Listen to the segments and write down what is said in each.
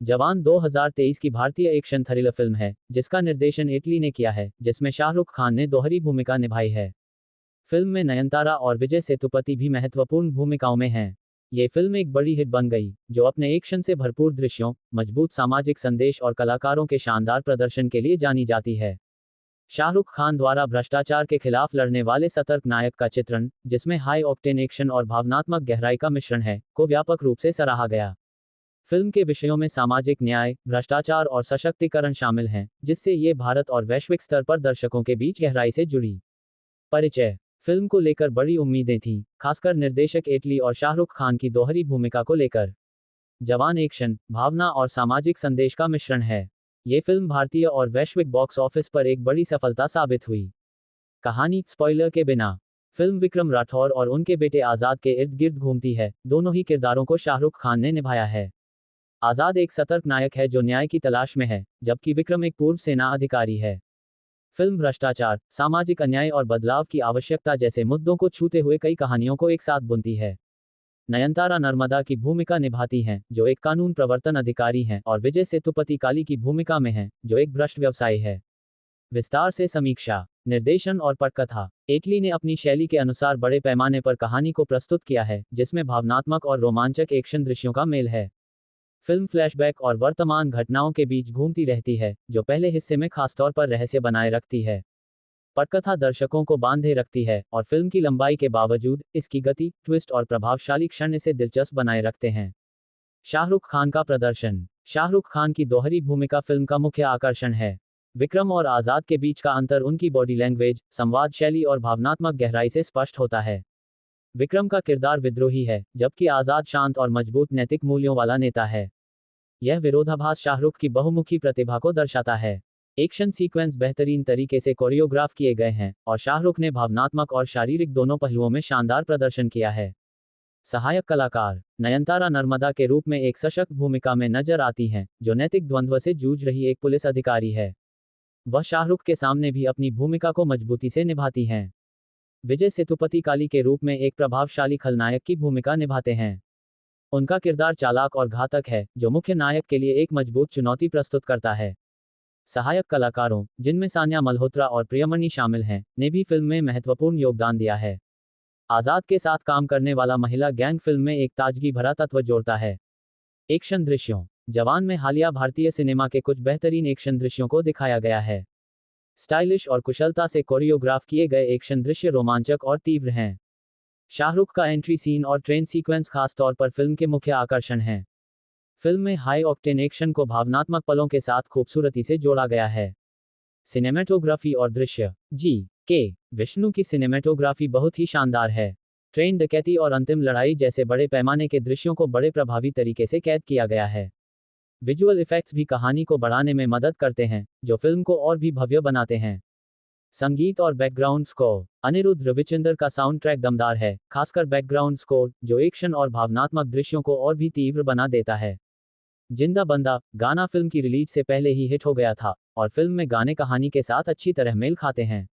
जवान 2023 की भारतीय एक्शन थ्रिलर फिल्म है जिसका निर्देशन इटली ने किया है, जिसमें शाहरुख खान ने दोहरी भूमिका निभाई है। फिल्म में नयनतारा और विजय सेतुपति भी महत्वपूर्ण भूमिकाओं में हैं। ये फिल्म एक बड़ी हिट बन गई, जो अपने एक्शन से भरपूर दृश्यों, मजबूत सामाजिक संदेश और कलाकारों के शानदार प्रदर्शन के लिए जानी जाती है। शाहरुख खान द्वारा भ्रष्टाचार के खिलाफ लड़ने वाले सतर्क नायक का चित्रण, जिसमें हाई ऑक्टेन एक्शन और भावनात्मक गहराई का मिश्रण है, को व्यापक रूप से सराहा गया। फिल्म के विषयों में सामाजिक न्याय, भ्रष्टाचार और सशक्तिकरण शामिल हैं, जिससे ये भारत और वैश्विक स्तर पर दर्शकों के बीच गहराई से जुड़ी। परिचय। फिल्म को लेकर बड़ी उम्मीदें थीं, खासकर निर्देशक एटली और शाहरुख खान की दोहरी भूमिका को लेकर। जवान एक्शन, भावना और सामाजिक संदेश का मिश्रण है। ये फिल्म भारतीय और वैश्विक बॉक्स ऑफिस पर एक बड़ी सफलता साबित हुई। कहानी, स्पॉइलर के बिना। फिल्म विक्रम राठौर और उनके बेटे आजाद के इर्द गिर्द घूमती है। दोनों ही किरदारों को शाहरुख खान ने निभाया है। आजाद एक सतर्क नायक है जो न्याय की तलाश में है, जबकि विक्रम एक पूर्व सेना अधिकारी है। फिल्म भ्रष्टाचार, सामाजिक अन्याय और बदलाव की आवश्यकता जैसे मुद्दों को छूते हुए कई कहानियों को एक साथ बुनती है। नयनतारा नर्मदा की भूमिका निभाती हैं, जो एक कानून प्रवर्तन अधिकारी हैं, और विजय सेतुपति काली की भूमिका में हैं, जो एक भ्रष्ट व्यवसायी है। विस्तार से समीक्षा। निर्देशन और पटकथा। एटली ने अपनी शैली के अनुसार बड़े पैमाने पर कहानी को प्रस्तुत किया है, जिसमें भावनात्मक और रोमांचक एक्शन दृश्यों का मेल है। फिल्म फ्लैशबैक और वर्तमान घटनाओं के बीच घूमती रहती है, जो पहले हिस्से में खासतौर पर रहस्य बनाए रखती है। पटकथा दर्शकों को बांधे रखती है, और फिल्म की लंबाई के बावजूद इसकी गति, ट्विस्ट और प्रभावशाली क्षण इसे दिलचस्प बनाए रखते हैं। शाहरुख खान का प्रदर्शन। शाहरुख खान की दोहरी भूमिका फिल्म का मुख्य आकर्षण है। विक्रम और आजाद के बीच का अंतर उनकी बॉडी लैंग्वेज, संवाद शैली और भावनात्मक गहराई से स्पष्ट होता है। विक्रम का किरदार विद्रोही है, जबकि आजाद शांत और मजबूत नैतिक मूल्यों वाला नेता है। यह विरोधाभास शाहरुख की बहुमुखी प्रतिभा को दर्शाता है। एक्शन सीक्वेंस बेहतरीन तरीके से कोरियोग्राफ किए गए हैं, और शाहरुख ने भावनात्मक और शारीरिक दोनों पहलुओं में शानदार प्रदर्शन किया है। सहायक कलाकार। नयनतारा नर्मदा के रूप में एक सशक्त भूमिका में नजर आती हैं, जो नैतिक द्वंद्व से जूझ रही एक पुलिस अधिकारी है। वह शाहरुख के सामने भी अपनी भूमिका को मजबूती से निभाती हैं। विजय सेतुपति काली के रूप में एक प्रभावशाली खलनायक की भूमिका निभाते हैं। उनका किरदार चालाक और घातक है, जो मुख्य नायक के लिए एक मजबूत चुनौती प्रस्तुत करता है। सहायक कलाकारों, जिनमें सान्या मल्होत्रा और प्रियमणि शामिल हैं, ने भी फिल्म में महत्वपूर्ण योगदान दिया है। आजाद के साथ काम करने वाला महिला गैंग फिल्म में एक ताजगी भरा तत्व जोड़ता है। एक्शन दृश्यों। जवान में हालिया भारतीय सिनेमा के कुछ बेहतरीन एक्शन दृश्यों को दिखाया गया है। स्टाइलिश और कुशलता से कोरियोग्राफ किए गए एक्शन दृश्य रोमांचक और तीव्र हैं। शाहरुख का एंट्री सीन और ट्रेन सीक्वेंस खास तौर पर फिल्म के मुख्य आकर्षण हैं। फिल्म में हाई ऑक्टेन एक्शन को भावनात्मक पलों के साथ खूबसूरती से जोड़ा गया है। सिनेमेटोग्राफी और दृश्य। के विष्णु की सिनेमेटोग्राफी बहुत ही शानदार है। ट्रेन डकैती और अंतिम लड़ाई जैसे बड़े पैमाने के दृश्यों को बड़े प्रभावी तरीके से कैद किया गया है। विजुअल इफेक्ट्स भी कहानी को बढ़ाने में मदद करते हैं, जो फिल्म को और भी भव्य बनाते हैं। संगीत और बैकग्राउंड स्कोर। अनिरुद्ध रविचंद्र का साउंड ट्रैक दमदार है, खासकर बैकग्राउंड स्कोर, जो एक्शन और भावनात्मक दृश्यों को और भी तीव्र बना देता है। जिंदा बंदा गाना फिल्म की रिलीज से पहले ही हिट हो गया था, और फिल्म में गाने कहानी के साथ अच्छी तरह मेल खाते हैं।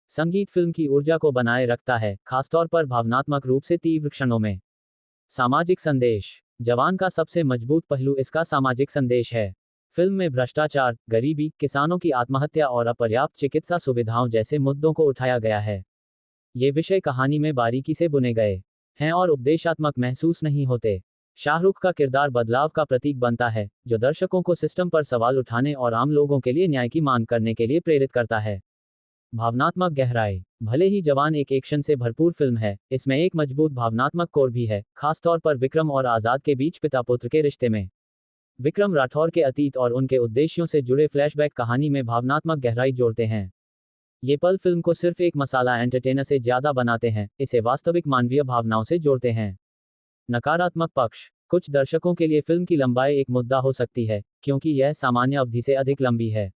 संगीत फिल्म की ऊर्जा को बनाए रखता है, खासतौर पर भावनात्मक रूप से तीव्र क्षणों में। सामाजिक संदेश। जवान का सबसे मजबूत पहलू इसका सामाजिक संदेश है। फिल्म में भ्रष्टाचार, गरीबी, किसानों की आत्महत्या और अपर्याप्त चिकित्सा सुविधाओं जैसे मुद्दों को उठाया गया है। ये विषय कहानी में बारीकी से बुने गए हैं और उपदेशात्मक महसूस नहीं होते। शाहरुख का किरदार बदलाव का प्रतीक बनता है, जो दर्शकों को सिस्टम पर सवाल उठाने और आम लोगों के लिए न्याय की मांग करने के लिए प्रेरित करता है। भावनात्मक गहराई। भले ही जवान एक एक्शन से भरपूर फिल्म है, इसमें एक मजबूत भावनात्मक कोर भी है, खासतौर पर विक्रम और आजाद के बीच पिता पुत्र के रिश्ते में। विक्रम राठौर के अतीत और उनके उद्देश्यों से जुड़े फ्लैशबैक कहानी में भावनात्मक गहराई जोड़ते हैं। ये पल फिल्म को सिर्फ एक मसाला एंटरटेनर से ज्यादा बनाते हैं, इसे वास्तविक मानवीय भावनाओं से जोड़ते हैं। नकारात्मक पक्ष। कुछ दर्शकों के लिए फिल्म की लंबाई एक मुद्दा हो सकती है, क्योंकि यह सामान्य अवधि से अधिक लंबी है।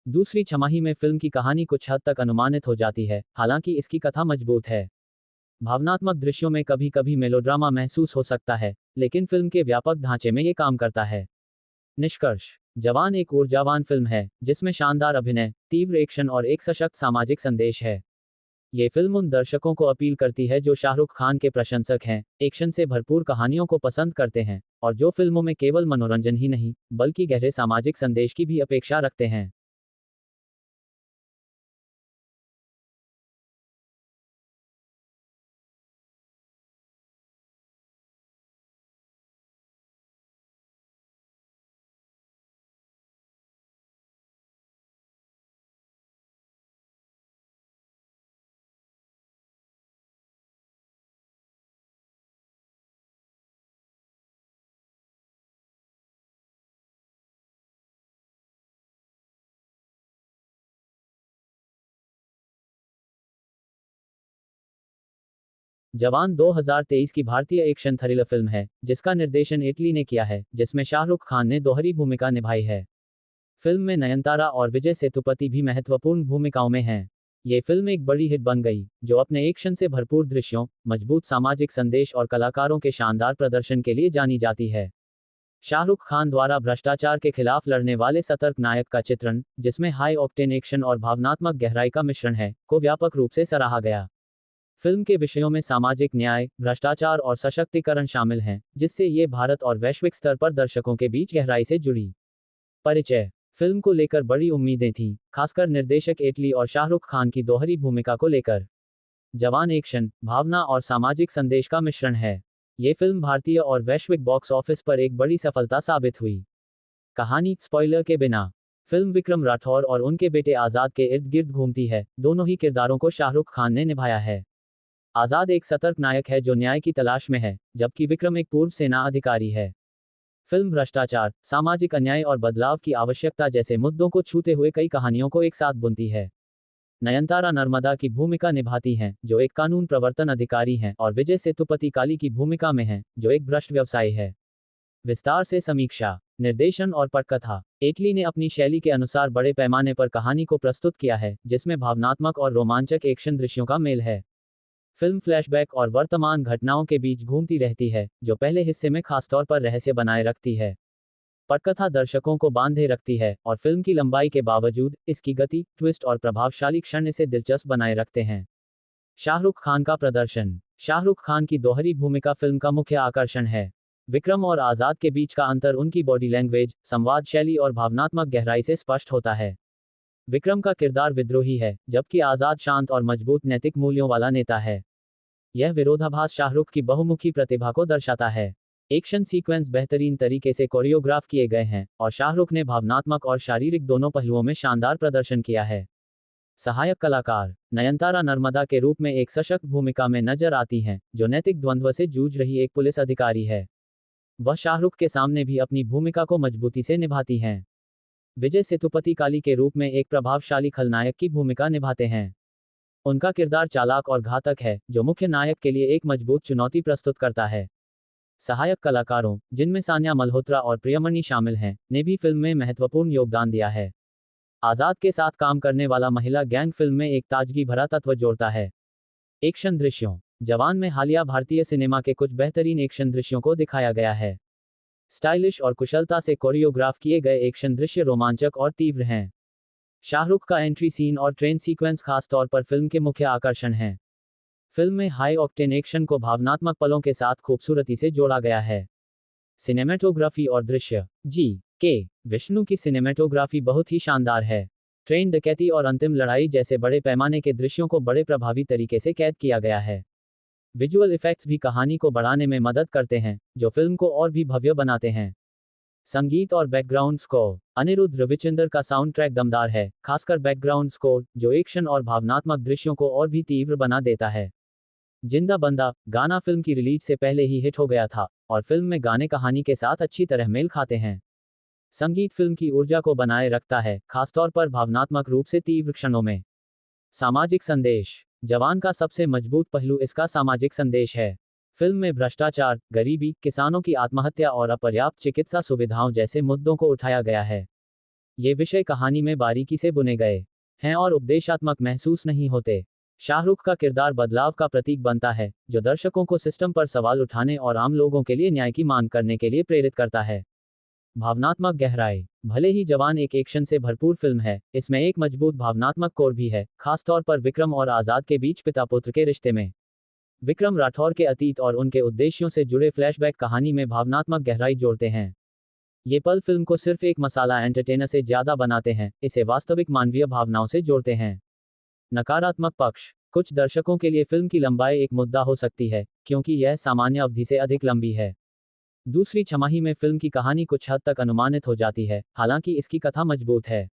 दूसरी छमाही में फिल्म की कहानी कुछ हद तक अनुमानित हो जाती है, हालांकि इसकी कथा मजबूत है। भावनात्मक दृश्यों में कभी कभी मेलोड्रामा महसूस हो सकता है, लेकिन फिल्म के व्यापक ढांचे में ये काम करता है। निष्कर्ष। जवान एक ऊर्जावान फिल्म है, जिसमें शानदार अभिनय, तीव्र एक्शन और एक सशक्त सामाजिक संदेश है। ये फिल्म उन दर्शकों को अपील करती है जो शाहरुख खान के प्रशंसक हैं, एक्शन से भरपूर कहानियों को पसंद करते हैं, और जो फिल्मों में केवल मनोरंजन ही नहीं, बल्कि गहरे सामाजिक संदेश की भी अपेक्षा रखते हैं। जवान 2023 की भारतीय एक्शन थ्रिलर फिल्म है, जिसका निर्देशन इटली ने किया है, जिसमें शाहरुख खान ने दोहरी भूमिका निभाई है। फिल्म में नयनतारा और विजय सेतुपति भी महत्वपूर्ण भूमिकाओं में हैं। ये फिल्म एक बड़ी हिट बन गई, जो अपने एक्शन से भरपूर दृश्यों, मजबूत सामाजिक संदेश और कलाकारों के शानदार प्रदर्शन के लिए जानी जाती है। शाहरुख खान द्वारा भ्रष्टाचार के खिलाफ लड़ने वाले सतर्क नायक का चित्रण, जिसमें हाई ऑक्टेन एक्शन और भावनात्मक गहराई का मिश्रण है, को व्यापक रूप से सराहा गया। फिल्म के विषयों में सामाजिक न्याय, भ्रष्टाचार और सशक्तिकरण शामिल हैं, जिससे ये भारत और वैश्विक स्तर पर दर्शकों के बीच गहराई से जुड़ी। परिचय। फिल्म को लेकर बड़ी उम्मीदें थीं, खासकर निर्देशक एटली और शाहरुख खान की दोहरी भूमिका को लेकर। जवान एक्शन, भावना और सामाजिक संदेश का मिश्रण है। ये फिल्म भारतीय और वैश्विक बॉक्स ऑफिस पर एक बड़ी सफलता साबित हुई। कहानी, स्पॉइलर के बिना। फिल्म विक्रम राठौर और उनके बेटे आजाद के इर्द गिर्द घूमती है। दोनों ही किरदारों को शाहरुख खान ने निभाया है। आजाद एक सतर्क नायक है जो न्याय की तलाश में है, जबकि विक्रम एक पूर्व सेना अधिकारी है। फिल्म भ्रष्टाचार, सामाजिक अन्याय और बदलाव की आवश्यकता जैसे मुद्दों को छूते हुए कई कहानियों को एक साथ बुनती है। नयनतारा नर्मदा की भूमिका निभाती हैं, जो एक कानून प्रवर्तन अधिकारी हैं, और विजय सेतुपति काली की भूमिका में हैं, जो एक भ्रष्ट व्यवसायी है। विस्तार से समीक्षा। निर्देशन और पटकथा। एटली ने अपनी शैली के अनुसार बड़े पैमाने पर कहानी को प्रस्तुत किया है, जिसमें भावनात्मक और रोमांचक एक्शन दृश्यों का मेल है। फिल्म फ्लैशबैक और वर्तमान घटनाओं के बीच घूमती रहती है, जो पहले हिस्से में खासतौर पर रहस्य बनाए रखती है। पटकथा दर्शकों को बांधे रखती है, और फिल्म की लंबाई के बावजूद इसकी गति, ट्विस्ट और प्रभावशाली क्षण इसे दिलचस्प बनाए रखते हैं। शाहरुख खान का प्रदर्शन। शाहरुख खान की दोहरी भूमिका फिल्म का मुख्य आकर्षण है। विक्रम और आजाद के बीच का अंतर उनकी बॉडी लैंग्वेज, संवाद शैली और भावनात्मक गहराई से स्पष्ट होता है। विक्रम का किरदार विद्रोही है, जबकि आजाद शांत और मजबूत नैतिक मूल्यों वाला नेता है। यह विरोधाभास शाहरुख की बहुमुखी प्रतिभा को दर्शाता है। एक्शन सीक्वेंस बेहतरीन तरीके से कोरियोग्राफ किए गए हैं, और शाहरुख ने भावनात्मक और शारीरिक दोनों पहलुओं में शानदार प्रदर्शन किया है। सहायक कलाकार। नयनतारा नर्मदा के रूप में एक सशक्त भूमिका में नजर आती हैं, जो नैतिक द्वंद्व से जूझ रही एक पुलिस अधिकारी है। वह शाहरुख के सामने भी अपनी भूमिका को मजबूती से निभाती हैं। विजय सेतुपति काली के रूप में एक प्रभावशाली खलनायक की भूमिका निभाते हैं। उनका किरदार चालाक और घातक है, जो मुख्य नायक के लिए एक मजबूत चुनौती प्रस्तुत करता है। सहायक कलाकारों, जिनमें सान्या मल्होत्रा और प्रियमणि शामिल हैं, ने भी फिल्म में महत्वपूर्ण योगदान दिया है। आजाद के साथ काम करने वाला महिला गैंग फिल्म में एक ताजगी भरा तत्व जोड़ता है। एक्शन दृश्यों। जवान में हालिया भारतीय सिनेमा के कुछ बेहतरीन एक्शन दृश्यों को दिखाया गया है। स्टाइलिश और कुशलता से कोरियोग्राफ किए गए एक्शन दृश्य रोमांचक और तीव्र हैं। शाहरुख का एंट्री सीन और ट्रेन सीक्वेंस खास तौर पर फिल्म के मुख्य आकर्षण हैं। फिल्म में हाई ऑक्टेन एक्शन को भावनात्मक पलों के साथ खूबसूरती से जोड़ा गया है। सिनेमेटोग्राफी और दृश्य। के विष्णु की सिनेमेटोग्राफी बहुत ही शानदार है। ट्रेन डकैती और अंतिम लड़ाई जैसे बड़े पैमाने के दृश्यों को बड़े प्रभावी तरीके से कैद किया गया है। विजुअल इफेक्ट्स भी कहानी को बढ़ाने में मदद करते हैं, जो फिल्म को और भी भव्य बनाते हैं। संगीत और बैकग्राउंड स्कोर। अनिरुद्ध रविचंद्र का साउंड ट्रैक दमदार है, खासकर बैकग्राउंड स्कोर, जो एक्शन और भावनात्मक दृश्यों को और भी तीव्र बना देता है। जिंदा बंदा गाना फिल्म की रिलीज से पहले ही हिट हो गया था, और फिल्म में गाने कहानी के साथ अच्छी तरह मेल खाते हैं। संगीत फिल्म की ऊर्जा को बनाए रखता है, खासतौर पर भावनात्मक रूप से तीव्र क्षणों में। सामाजिक संदेश। जवान का सबसे मजबूत पहलू इसका सामाजिक संदेश है। फिल्म में भ्रष्टाचार, गरीबी, किसानों की आत्महत्या और अपर्याप्त चिकित्सा सुविधाओं जैसे मुद्दों को उठाया गया है। ये विषय कहानी में बारीकी से बुने गए हैं और उपदेशात्मक महसूस नहीं होते। शाहरुख का किरदार बदलाव का प्रतीक बनता है, जो दर्शकों को सिस्टम पर सवाल उठाने और आम लोगों के लिए न्याय की मांग करने के लिए प्रेरित करता है। भावनात्मक गहराई। भले ही जवान एक एक्शन से भरपूर फिल्म है, इसमें एक मजबूत भावनात्मक कोर भी है, खासतौर पर विक्रम और आजाद के बीच पिता पुत्र के रिश्ते में। विक्रम राठौर के अतीत और उनके उद्देश्यों से जुड़े फ्लैशबैक कहानी में भावनात्मक गहराई जोड़ते हैं। ये पल फिल्म को सिर्फ एक मसाला एंटरटेनर से ज्यादा बनाते हैं, इसे वास्तविक मानवीय भावनाओं से जोड़ते हैं। नकारात्मक पक्ष। कुछ दर्शकों के लिए फिल्म की लंबाई एक मुद्दा हो सकती है, क्योंकि यह सामान्य अवधि से अधिक लंबी है। दूसरी छमाही में फिल्म की कहानी कुछ हद तक अनुमानित हो जाती है, हालांकि इसकी कथा मजबूत है।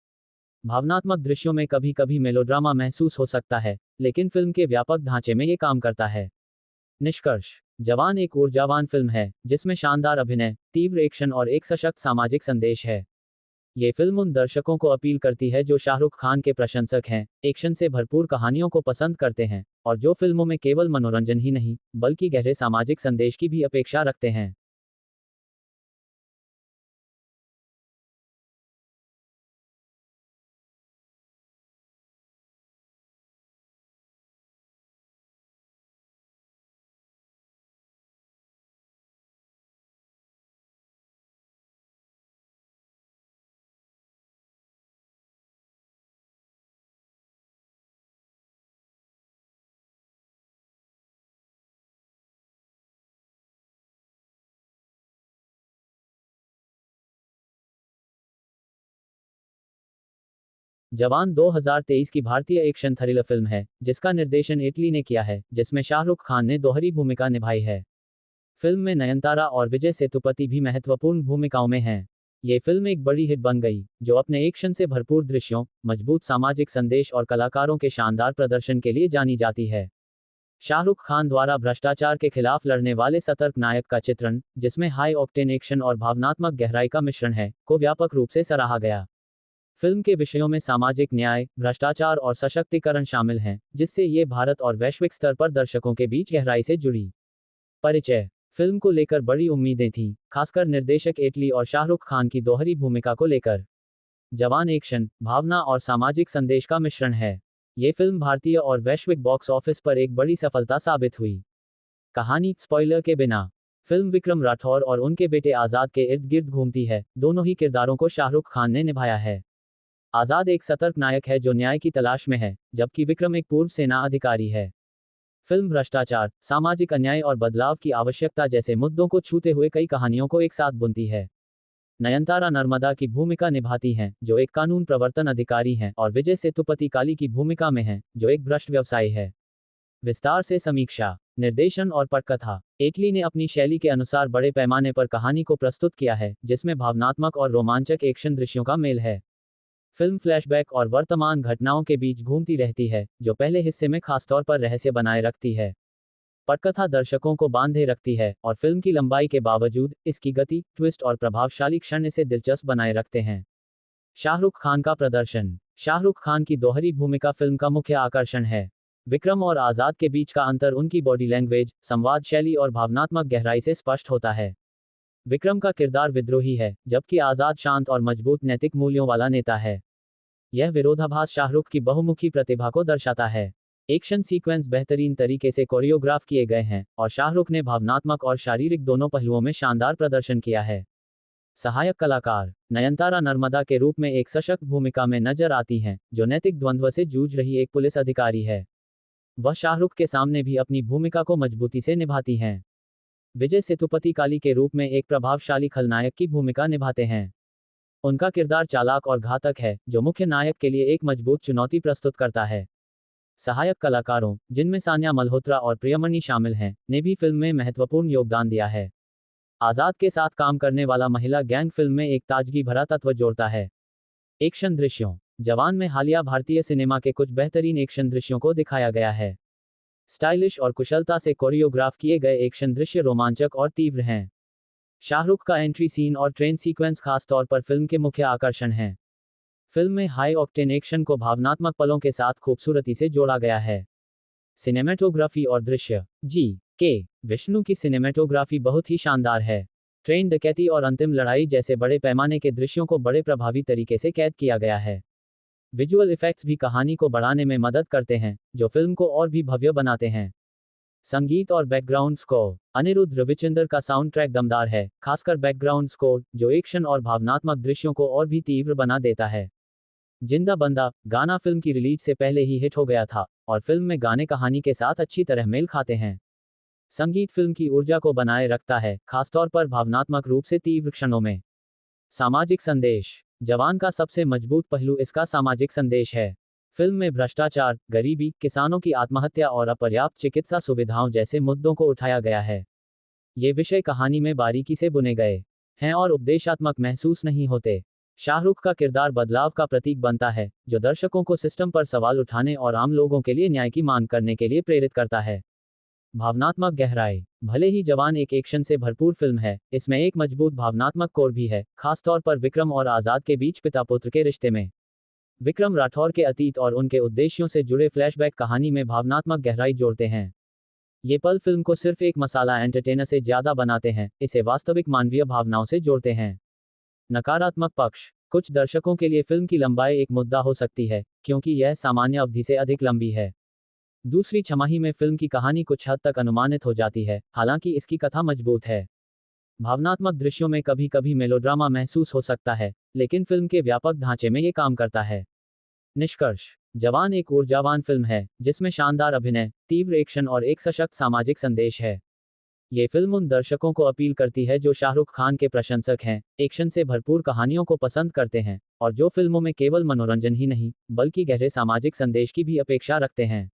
भावनात्मक दृश्यों में कभी कभी मेलोड्रामा महसूस हो सकता है, लेकिन फिल्म के व्यापक ढांचे में ये काम करता है। निष्कर्ष। जवान एक ऊर्जावान फिल्म है, जिसमें शानदार अभिनय, तीव्र एक्शन और एक सशक्त सामाजिक संदेश है। ये फिल्म उन दर्शकों को अपील करती है जो शाहरुख खान के प्रशंसक हैं, एक्शन से भरपूर कहानियों को पसंद करते हैं, और जो फिल्मों में केवल मनोरंजन ही नहीं, बल्कि गहरे सामाजिक संदेश की भी अपेक्षा रखते हैं। जवान 2023 की भारतीय एक्शन थ्रिलर फिल्म है, जिसका निर्देशन इटली ने किया है, जिसमें शाहरुख खान ने दोहरी भूमिका निभाई है। फिल्म में नयनतारा और विजय सेतुपति भी महत्वपूर्ण भूमिकाओं में हैं। ये फिल्म एक बड़ी हिट बन गई, जो अपने एक्शन से भरपूर दृश्यों, मजबूत सामाजिक संदेश और कलाकारों के शानदार प्रदर्शन के लिए जानी जाती है। शाहरुख खान द्वारा भ्रष्टाचार के खिलाफ लड़ने वाले सतर्क नायक का चित्रण, जिसमें हाई ऑक्टेन एक्शन और भावनात्मक गहराई का मिश्रण है, को व्यापक रूप से सराहा गया। फिल्म के विषयों में सामाजिक न्याय, भ्रष्टाचार और सशक्तिकरण शामिल हैं, जिससे ये भारत और वैश्विक स्तर पर दर्शकों के बीच गहराई से जुड़ी। परिचय। फिल्म को लेकर बड़ी उम्मीदें थीं, खासकर निर्देशक एटली और शाहरुख खान की दोहरी भूमिका को लेकर। जवान एक्शन, भावना और सामाजिक संदेश का मिश्रण है। ये फिल्म भारतीय और वैश्विक बॉक्स ऑफिस पर एक बड़ी सफलता साबित हुई। कहानी। स्पॉइलर के बिना। फिल्म विक्रम राठौर और उनके बेटे आजाद के इर्द गिर्द घूमती है, दोनों ही किरदारों को शाहरुख खान ने निभाया है। आजाद एक सतर्क नायक है जो न्याय की तलाश में है, जबकि विक्रम एक पूर्व सेना अधिकारी है। फिल्म भ्रष्टाचार, सामाजिक अन्याय और बदलाव की आवश्यकता जैसे मुद्दों को छूते हुए कई कहानियों को एक साथ बुनती है। नयनतारा नर्मदा की भूमिका निभाती हैं, जो एक कानून प्रवर्तन अधिकारी हैं, और विजय सेतुपति काली की भूमिका में हैं, जो एक भ्रष्ट व्यवसायी है। विस्तार से समीक्षा। निर्देशन और पटकथा। एटली ने अपनी शैली के अनुसार बड़े पैमाने पर कहानी को प्रस्तुत किया है, जिसमें भावनात्मक और रोमांचक एक्शन दृश्यों का मेल है। फिल्म फ्लैशबैक और वर्तमान घटनाओं के बीच घूमती रहती है, जो पहले हिस्से में खासतौर पर रहस्य बनाए रखती है। पटकथा दर्शकों को बांधे रखती है, और फिल्म की लंबाई के बावजूद, इसकी गति, ट्विस्ट और प्रभावशाली क्षण इसे दिलचस्प बनाए रखते हैं। शाहरुख खान का प्रदर्शन। शाहरुख खान की दोहरी भूमिका फिल्म का मुख्य आकर्षण है। विक्रम और आजाद के बीच का अंतर उनकी बॉडी लैंग्वेज, संवाद शैली और भावनात्मक गहराई से स्पष्ट होता है। विक्रम का किरदार विद्रोही है, जबकि आजाद शांत और मजबूत नैतिक मूल्यों वाला नेता है। यह विरोधाभास शाहरुख की बहुमुखी प्रतिभा को दर्शाता है। एक्शन सीक्वेंस बेहतरीन तरीके से कोरियोग्राफ किए गए हैं, और शाहरुख ने भावनात्मक और शारीरिक दोनों पहलुओं में शानदार प्रदर्शन किया है। सहायक कलाकार। नयनतारा नर्मदा के रूप में एक सशक्त भूमिका में नजर आती हैं, जो नैतिक द्वंद्व से जूझ रही एक पुलिस अधिकारी है। वह शाहरुख के सामने भी अपनी भूमिका को मजबूती से निभाती हैं। विजय सेतुपति काली के रूप में एक प्रभावशाली खलनायक की भूमिका निभाते हैं। उनका किरदार चालाक और घातक है, जो मुख्य नायक के लिए एक मजबूत चुनौती प्रस्तुत करता है। सहायक कलाकारों, जिनमें सान्या मल्होत्रा और प्रियमणि शामिल हैं, ने भी फिल्म में महत्वपूर्ण योगदान दिया है। आजाद के साथ काम करने वाला महिला गैंग फिल्म में एक ताजगी भरा तत्व जोड़ता है। एक्शन दृश्यों। जवान में हालिया भारतीय सिनेमा के कुछ बेहतरीन एक्शन दृश्यों को दिखाया गया है। स्टाइलिश और कुशलता से कोरियोग्राफ किए गए एक्शन दृश्य रोमांचक और तीव्र हैं। शाहरुख का एंट्री सीन और ट्रेन सीक्वेंस खास तौर पर फिल्म के मुख्य आकर्षण हैं। फिल्म में हाई ऑक्टेन एक्शन को भावनात्मक पलों के साथ खूबसूरती से जोड़ा गया है। सिनेमेटोग्राफी और दृश्य। जी के विष्णु की सिनेमेटोग्राफी बहुत ही शानदार है। ट्रेन डकैती और अंतिम लड़ाई जैसे बड़े पैमाने के दृश्यों को बड़े प्रभावी तरीके से कैद किया गया है। विजुअल इफेक्ट्स भी कहानी को बढ़ाने में मदद करते हैं, जो फिल्म को और भी भव्य बनाते हैं। संगीत और बैकग्राउंड स्कोर। अनिरुद्ध रविचंद्र का साउंड ट्रैक दमदार है, खासकर बैकग्राउंड स्कोर, जो एक्शन और भावनात्मक दृश्यों को और भी तीव्र बना देता है। जिंदा बंदा गाना फिल्म की रिलीज से पहले ही हिट हो गया था, और फिल्म में गाने कहानी के साथ अच्छी तरह मेल खाते हैं। संगीत फिल्म की ऊर्जा को बनाए रखता है, खासतौर पर भावनात्मक रूप से तीव्र क्षणों में। सामाजिक संदेश। जवान का सबसे मजबूत पहलू इसका सामाजिक संदेश है। फिल्म में भ्रष्टाचार, गरीबी, किसानों की आत्महत्या और अपर्याप्त चिकित्सा सुविधाओं जैसे मुद्दों को उठाया गया है। ये विषय कहानी में बारीकी से बुने गए हैं और उपदेशात्मक महसूस नहीं होते। शाहरुख का किरदार बदलाव का प्रतीक बनता है, जो दर्शकों को सिस्टम पर सवाल उठाने और आम लोगों के लिए न्याय की मांग करने के लिए प्रेरित करता है। भावनात्मक गहराई। भले ही जवान एक एक्शन से भरपूर फिल्म है, इसमें एक मजबूत भावनात्मक कोर भी है, खासतौर पर विक्रम और आजाद के बीच पिता पुत्र के रिश्ते में। विक्रम राठौर के अतीत और उनके उद्देश्यों से जुड़े फ्लैशबैक कहानी में भावनात्मक गहराई जोड़ते हैं। ये पल फिल्म को सिर्फ एक मसाला एंटरटेनर से ज्यादा बनाते हैं, इसे वास्तविक मानवीय भावनाओं से जोड़ते हैं। नकारात्मक पक्ष। कुछ दर्शकों के लिए फिल्म की लंबाई एक मुद्दा हो सकती है, क्योंकि यह सामान्य अवधि से अधिक लंबी है। दूसरी छमाही में फिल्म की कहानी कुछ हद तक अनुमानित हो जाती है, हालांकि इसकी कथा मजबूत है। भावनात्मक दृश्यों में कभी कभी मेलोड्रामा महसूस हो सकता है, लेकिन फिल्म के व्यापक ढांचे में ये काम करता है। निष्कर्ष। जवान एक ऊर्जावान फिल्म है, जिसमें शानदार अभिनय, तीव्र एक्शन और एक सशक्त सामाजिक संदेश है। ये फिल्म उन दर्शकों को अपील करती है जो शाहरुख खान के प्रशंसक हैं, एक्शन से भरपूर कहानियों को पसंद करते हैं, और जो फिल्मों में केवल मनोरंजन ही नहीं, बल्कि गहरे सामाजिक संदेश की भी अपेक्षा रखते हैं।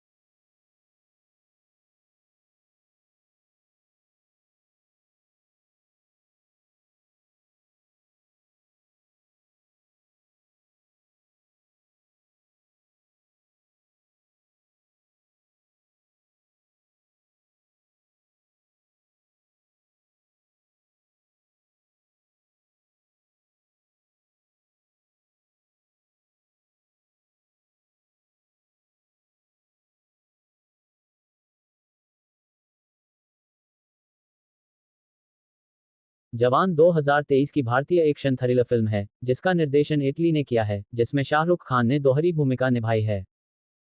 जवान 2023 की भारतीय एक्शन थ्रिलर फिल्म है, जिसका निर्देशन इटली ने किया है, जिसमें शाहरुख खान ने दोहरी भूमिका निभाई है।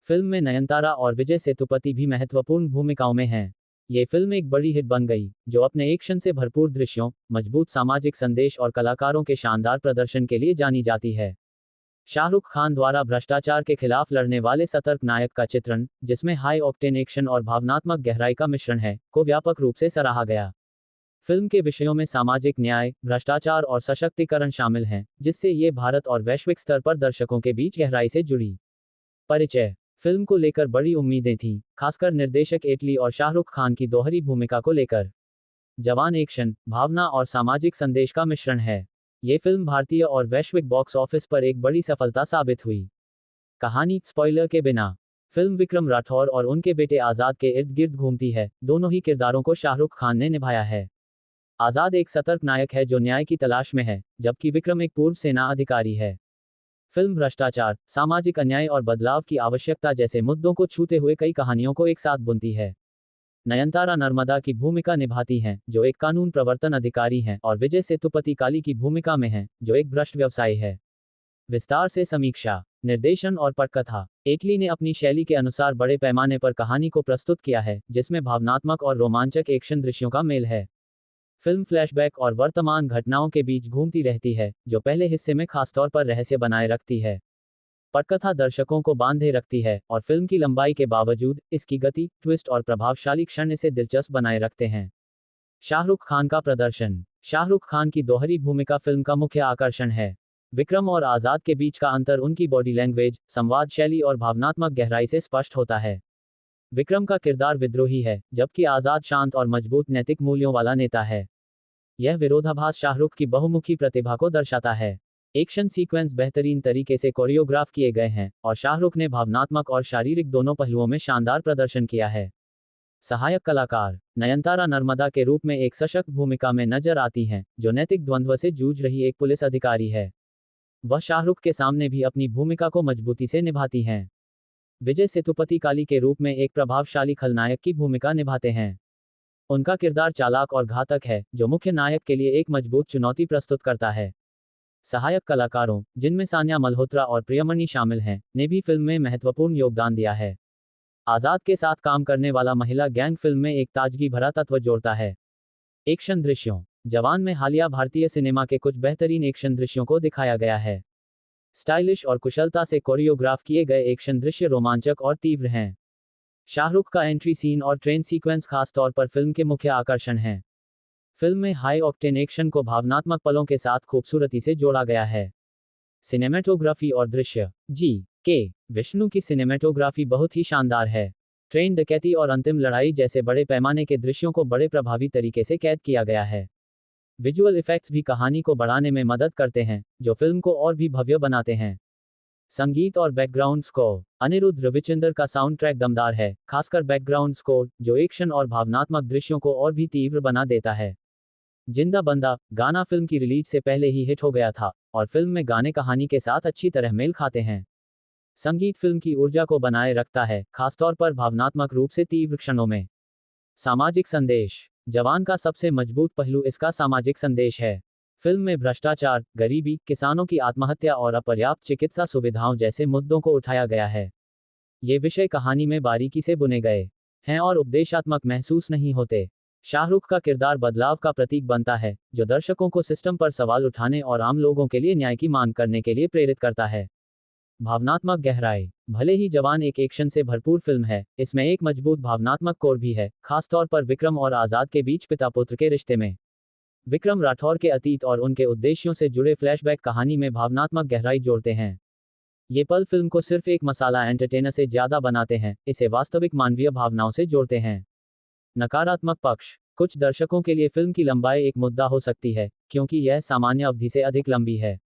फिल्म में नयनतारा और विजय सेतुपति भी महत्वपूर्ण भूमिकाओं में हैं। ये फिल्म एक बड़ी हिट बन गई, जो अपने एक्शन से भरपूर दृश्यों, मजबूत सामाजिक संदेश और कलाकारों के शानदार प्रदर्शन के लिए जानी जाती है। शाहरुख खान द्वारा भ्रष्टाचार के खिलाफ लड़ने वाले सतर्क नायक का चित्रण, जिसमें हाई ऑक्टेन एक्शन और भावनात्मक गहराई का मिश्रण है, को व्यापक रूप से सराहा गया। फिल्म के विषयों में सामाजिक न्याय, भ्रष्टाचार और सशक्तिकरण शामिल हैं, जिससे ये भारत और वैश्विक स्तर पर दर्शकों के बीच गहराई से जुड़ी। परिचय। फिल्म को लेकर बड़ी उम्मीदें थीं, खासकर निर्देशक इटली और शाहरुख खान की दोहरी भूमिका को लेकर। जवान एक्शन, भावना और सामाजिक संदेश का मिश्रण है। ये फिल्म भारतीय और वैश्विक बॉक्स ऑफिस पर एक बड़ी सफलता साबित हुई। कहानी। स्पॉइलर के बिना। फिल्म विक्रम राठौर और उनके बेटे आजाद के इर्द गिर्द घूमती है, दोनों ही किरदारों को शाहरुख खान ने निभाया है। आजाद एक सतर्क नायक है जो न्याय की तलाश में है, जबकि विक्रम एक पूर्व सेना अधिकारी है। फिल्म भ्रष्टाचार, सामाजिक अन्याय और बदलाव की आवश्यकता जैसे मुद्दों को छूते हुए कई कहानियों को एक साथ बुनती है। नयनतारा नर्मदा की भूमिका निभाती हैं, जो एक कानून प्रवर्तन अधिकारी हैं, और विजय सेतुपति काली की भूमिका में हैं, जो एक भ्रष्ट व्यवसायी है। विस्तार से समीक्षा। निर्देशन और पटकथा। इटली ने अपनी शैली के अनुसार बड़े पैमाने पर कहानी को प्रस्तुत किया है, जिसमें भावनात्मक और रोमांचक एक्शन दृश्यों का मेल है। फिल्म फ्लैशबैक और वर्तमान घटनाओं के बीच घूमती रहती है, जो पहले हिस्से में खासतौर पर रहस्य बनाए रखती है। पटकथा दर्शकों को बांधे रखती है, और फिल्म की लंबाई के बावजूद, इसकी गति, ट्विस्ट और प्रभावशाली क्षण इसे दिलचस्प बनाए रखते हैं। शाहरुख खान का प्रदर्शन। शाहरुख खान की दोहरी भूमिका फिल्म का मुख्य आकर्षण है। विक्रम और आजाद के बीच का अंतर उनकी बॉडी लैंग्वेज, संवाद शैली और भावनात्मक गहराई से स्पष्ट होता है। विक्रम का किरदार विद्रोही है, जबकि आजाद शांत और मजबूत नैतिक मूल्यों वाला नेता है। यह विरोधाभास शाहरुख की बहुमुखी प्रतिभा को दर्शाता है। एक्शन सीक्वेंस बेहतरीन तरीके से कोरियोग्राफ किए गए हैं, और शाहरुख ने भावनात्मक और शारीरिक दोनों पहलुओं में शानदार प्रदर्शन किया है। सहायक कलाकार। नयनतारा नर्मदा के रूप में एक सशक्त भूमिका में नजर आती हैं, जो नैतिक द्वंद्व से जूझ रही एक पुलिस अधिकारी है। वह शाहरुख के सामने भी अपनी भूमिका को मजबूती से निभाती हैं। विजय सेतुपति काली के रूप में एक प्रभावशाली खलनायक की भूमिका निभाते हैं। उनका किरदार चालाक और घातक है, जो मुख्य नायक के लिए एक मजबूत चुनौती प्रस्तुत करता है। सहायक कलाकारों, जिनमें सान्या मल्होत्रा और प्रियमणि शामिल हैं, ने भी फिल्म में महत्वपूर्ण योगदान दिया है। आजाद के साथ काम करने वाला महिला गैंग फिल्म में एक ताजगी भरा तत्व जोड़ता है। एक्शन दृश्यों। जवान में हालिया भारतीय सिनेमा के कुछ बेहतरीन एक्शन दृश्यों को दिखाया गया है। स्टाइलिश और कुशलता से कोरियोग्राफ किए गए एक्शन दृश्य रोमांचक और तीव्र हैं। शाहरुख का एंट्री सीन और ट्रेन सीक्वेंस खास तौर पर फिल्म के मुख्य आकर्षण हैं। फिल्म में हाई ऑक्टेन एक्शन को भावनात्मक पलों के साथ खूबसूरती से जोड़ा गया है। सिनेमेटोग्राफी और दृश्य। जी के विष्णु की सिनेमेटोग्राफी बहुत ही शानदार है। ट्रेन डकैती और अंतिम लड़ाई जैसे बड़े पैमाने के दृश्यों को बड़े प्रभावी तरीके से कैद किया गया है। विजुअल इफेक्ट्स भी कहानी को बढ़ाने में मदद करते हैं, जो फिल्म को और भी भव्य बनाते हैं। संगीत और बैकग्राउंड स्कोर। अनिरुद्ध रविचंद्र का साउंड ट्रैक दमदार है, खासकर बैकग्राउंड स्कोर, जो एक्शन और भावनात्मक दृश्यों को और भी तीव्र बना देता है। जिंदा बंदा गाना फिल्म की रिलीज से पहले ही हिट हो गया था, और फिल्म में गाने कहानी के साथ अच्छी तरह मेल खाते हैं। संगीत फिल्म की ऊर्जा को बनाए रखता है, खासतौर पर भावनात्मक रूप से तीव्र क्षणों में। सामाजिक संदेश। जवान का सबसे मजबूत पहलू इसका सामाजिक संदेश है। फिल्म में भ्रष्टाचार, गरीबी, किसानों की आत्महत्या और अपर्याप्त चिकित्सा सुविधाओं जैसे मुद्दों को उठाया गया है। ये विषय कहानी में बारीकी से बुने गए हैं और उपदेशात्मक महसूस नहीं होते। शाहरुख का किरदार बदलाव का प्रतीक बनता है, जो दर्शकों को सिस्टम पर सवाल उठाने और आम लोगों के लिए न्याय की मांग करने के लिए प्रेरित करता है। भावनात्मक गहराई। भले ही जवान एक एक्शन से भरपूर फिल्म है, इसमें एक मजबूत भावनात्मक कोर भी है, खासतौर पर विक्रम और आजाद के बीच पिता पुत्र के रिश्ते में। विक्रम राठौर के अतीत और उनके उद्देश्यों से जुड़े फ्लैशबैक कहानी में भावनात्मक गहराई जोड़ते हैं। ये पल फिल्म को सिर्फ एक मसाला एंटरटेनर से ज्यादा बनाते हैं, इसे वास्तविक मानवीय भावनाओं से जोड़ते हैं। नकारात्मक पक्ष। कुछ दर्शकों के लिए फिल्म की लंबाई एक मुद्दा हो सकती है, क्योंकि यह सामान्य अवधि से अधिक लंबी है।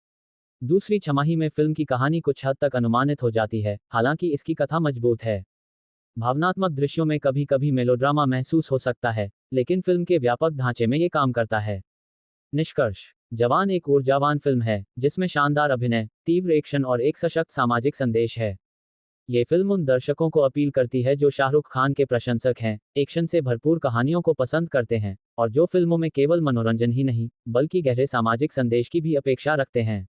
दूसरी छमाही में फिल्म की कहानी कुछ हद तक अनुमानित हो जाती है, हालांकि इसकी कथा मजबूत है। भावनात्मक दृश्यों में कभी कभी मेलोड्रामा महसूस हो सकता है, लेकिन फिल्म के व्यापक ढांचे में ये काम करता है। निष्कर्ष। जवान एक ऊर्जावान फिल्म है, जिसमें शानदार अभिनय, तीव्र एक्शन और एक सशक्त सामाजिक संदेश है। ये फिल्म उन दर्शकों को अपील करती है जो शाहरुख खान के प्रशंसक हैं, एक्शन से भरपूर कहानियों को पसंद करते हैं, और जो फिल्मों में केवल मनोरंजन ही नहीं, बल्कि गहरे सामाजिक संदेश की भी अपेक्षा रखते हैं।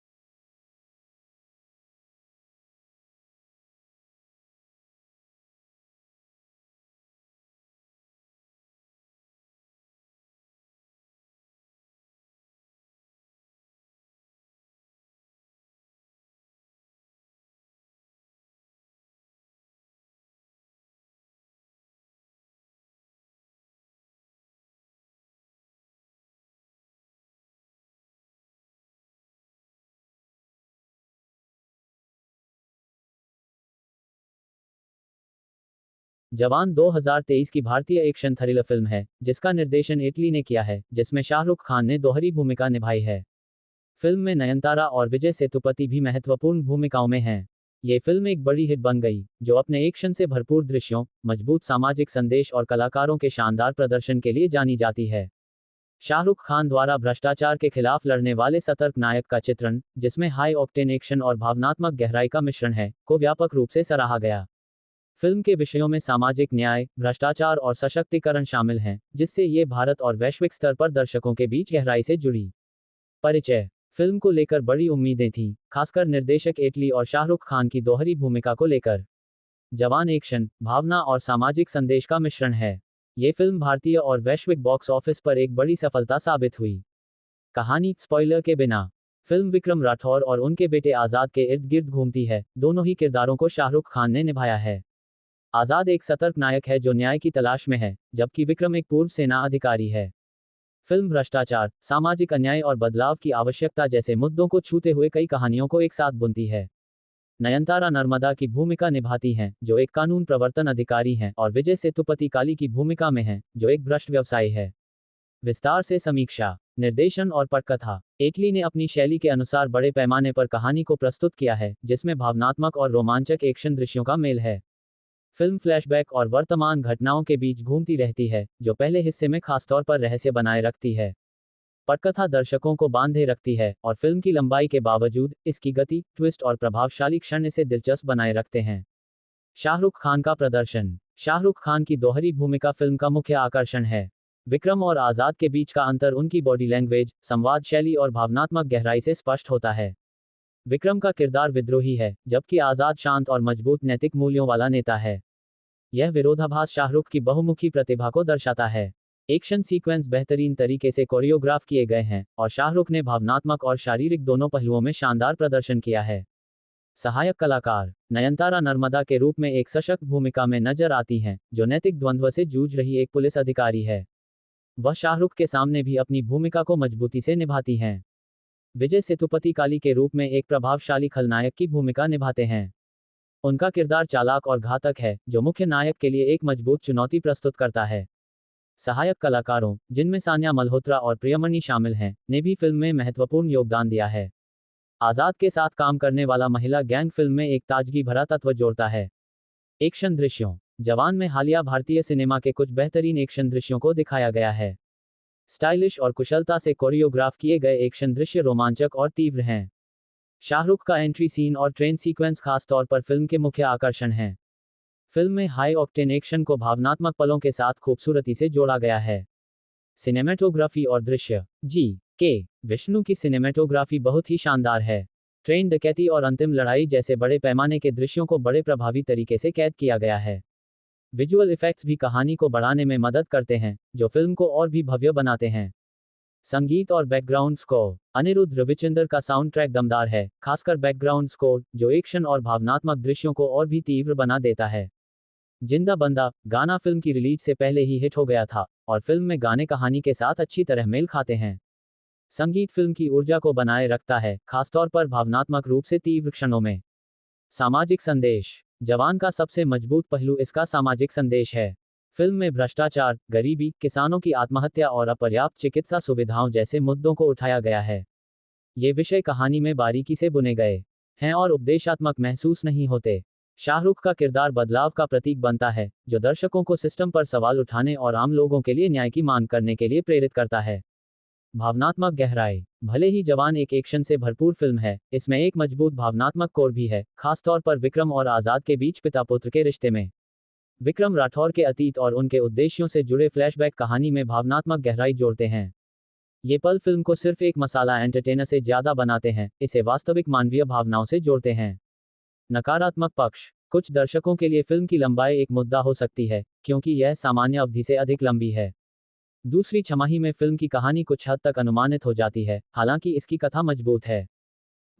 जवान 2023 की भारतीय एक्शन थ्रिलर फिल्म है, जिसका निर्देशन इटली ने किया है, जिसमें शाहरुख खान ने दोहरी भूमिका निभाई है। फिल्म में नयनतारा और विजय सेतुपति भी महत्वपूर्ण भूमिकाओं में हैं। ये फिल्म एक बड़ी हिट बन गई, जो अपने एक्शन से भरपूर दृश्यों, मजबूत सामाजिक संदेश और कलाकारों के शानदार प्रदर्शन के लिए जानी जाती है। शाहरुख खान द्वारा भ्रष्टाचार के खिलाफ लड़ने वाले सतर्क नायक का चित्रण, जिसमें हाई ऑक्टेन एक्शन और भावनात्मक गहराई का मिश्रण है, को व्यापक रूप से सराहा गया। फिल्म के विषयों में सामाजिक न्याय, भ्रष्टाचार और सशक्तिकरण शामिल हैं, जिससे ये भारत और वैश्विक स्तर पर दर्शकों के बीच गहराई से जुड़ी। परिचय। फिल्म को लेकर बड़ी उम्मीदें थीं, खासकर निर्देशक इटली और शाहरुख खान की दोहरी भूमिका को लेकर। जवान एक्शन, भावना और सामाजिक संदेश का मिश्रण है। ये फिल्म भारतीय और वैश्विक बॉक्स ऑफिस पर एक बड़ी सफलता साबित हुई। कहानी। स्पॉइलर के बिना। फिल्म विक्रम राठौर और उनके बेटे आजाद के इर्द गिर्द घूमती है। दोनों ही किरदारों को शाहरुख खान ने निभाया है। आजाद एक सतर्क नायक है जो न्याय की तलाश में है, जबकि विक्रम एक पूर्व सेना अधिकारी है। फिल्म भ्रष्टाचार, सामाजिक अन्याय और बदलाव की आवश्यकता जैसे मुद्दों को छूते हुए कई कहानियों को एक साथ बुनती है। नयनतारा नर्मदा की भूमिका निभाती हैं, जो एक कानून प्रवर्तन अधिकारी हैं, और विजय सेतुपति काली की भूमिका में हैं, जो एक भ्रष्ट व्यवसायी है। विस्तार से समीक्षा। निर्देशन और पटकथा। इटली ने अपनी शैली के अनुसार बड़े पैमाने पर कहानी को प्रस्तुत किया है, जिसमें भावनात्मक और रोमांचक एक्शन दृश्यों का मेल है। फिल्म फ्लैशबैक और वर्तमान घटनाओं के बीच घूमती रहती है, जो पहले हिस्से में खासतौर पर रहस्य बनाए रखती है। पटकथा दर्शकों को बांधे रखती है, और फिल्म की लंबाई के बावजूद, इसकी गति, ट्विस्ट और प्रभावशाली क्षण इसे दिलचस्प बनाए रखते हैं। शाहरुख खान का प्रदर्शन। शाहरुख खान की दोहरी भूमिका फिल्म का मुख्य आकर्षण है। विक्रम और आजाद के बीच का अंतर उनकी बॉडी लैंग्वेज, संवाद शैली और भावनात्मक गहराई से स्पष्ट होता है। विक्रम का किरदार विद्रोही है, जबकि आजाद शांत और मजबूत नैतिक मूल्यों वाला नेता है। यह विरोधाभास शाहरुख की बहुमुखी प्रतिभा को दर्शाता है। एक्शन सीक्वेंस बेहतरीन तरीके से कोरियोग्राफ किए गए हैं और शाहरुख ने भावनात्मक और शारीरिक दोनों पहलुओं में शानदार प्रदर्शन किया है। सहायक कलाकार नयनतारा नर्मदा के रूप में एक सशक्त भूमिका में नजर आती हैं, जो नैतिक द्वंद्व से जूझ रही एक पुलिस अधिकारी है। वह शाहरुख के सामने भी अपनी भूमिका को मजबूती से निभाती हैं। विजय सेतुपति काली के रूप में एक प्रभावशाली खलनायक की भूमिका निभाते हैं। उनका किरदार चालाक और घातक है, जो मुख्य नायक के लिए एक मजबूत चुनौती प्रस्तुत करता है। सहायक कलाकारों, जिनमें सान्या मल्होत्रा और प्रियमणि शामिल हैं, ने भी फिल्म में महत्वपूर्ण योगदान दिया है। आजाद के साथ काम करने वाला महिला गैंग फिल्म में एक ताजगी भरा तत्व जोड़ता है। एक्शन दृश्यों जवान में हालिया भारतीय सिनेमा के कुछ बेहतरीन एक्शन दृश्यों को दिखाया गया है। स्टाइलिश और कुशलता से कोरियोग्राफ किए गए एक्शन दृश्य रोमांचक और तीव्र हैं। शाहरुख का एंट्री सीन और ट्रेन सीक्वेंस खास तौर पर फिल्म के मुख्य आकर्षण हैं। फिल्म में हाई ऑक्टेन एक्शन को भावनात्मक पलों के साथ खूबसूरती से जोड़ा गया है। सिनेमेटोग्राफी और दृश्य के विष्णु की सिनेमेटोग्राफी बहुत ही शानदार है। ट्रेन डकैती और अंतिम लड़ाई जैसे बड़े पैमाने के दृश्यों को बड़े प्रभावी तरीके से कैद किया गया है। विजुअल इफेक्ट्स भी कहानी को बढ़ाने में मदद करते हैं, जो फिल्म को और भी भव्य बनाते हैं। संगीत और बैकग्राउंड स्कोर अनिरुद्ध रविचंद्र का साउंड ट्रैक दमदार है, खासकर बैकग्राउंड स्कोर, जो एक्शन और भावनात्मक दृश्यों को और भी तीव्र बना देता है। जिंदा बंदा गाना फिल्म की रिलीज से पहले ही हिट हो गया था और फिल्म में गाने कहानी के साथ अच्छी तरह मेल खाते हैं। संगीत फिल्म की ऊर्जा को बनाए रखता है, खासतौर पर भावनात्मक रूप से तीव्र क्षणों में। सामाजिक संदेश जवान का सबसे मजबूत पहलू इसका सामाजिक संदेश है। फिल्म में भ्रष्टाचार, गरीबी, किसानों की आत्महत्या और अपर्याप्त चिकित्सा सुविधाओं जैसे मुद्दों को उठाया गया है। ये विषय कहानी में बारीकी से बुने गए हैं और उपदेशात्मक महसूस नहीं होते। शाहरुख का किरदार बदलाव का प्रतीक बनता है, जो दर्शकों को सिस्टम पर सवाल उठाने और आम लोगों के लिए न्याय की मांग करने के लिए प्रेरित करता है। भावनात्मक गहराई भले ही जवान एक एक्शन से भरपूर फिल्म है, इसमें एक मजबूत भावनात्मक कोर भी है, खासतौर पर विक्रम और आजाद के बीच पिता पुत्र के रिश्ते में। विक्रम राठौर के अतीत और उनके उद्देश्यों से जुड़े फ्लैशबैक कहानी में भावनात्मक गहराई जोड़ते हैं। ये पल फिल्म को सिर्फ एक मसाला एंटरटेनर से ज्यादा बनाते हैं, इसे वास्तविक मानवीय भावनाओं से जोड़ते हैं। नकारात्मक पक्ष कुछ दर्शकों के लिए फिल्म की लंबाई एक मुद्दा हो सकती है, क्योंकि यह सामान्य अवधि से अधिक लंबी है। दूसरी छमाही में फिल्म की कहानी कुछ हद तक अनुमानित हो जाती है, हालांकि इसकी कथा मजबूत है।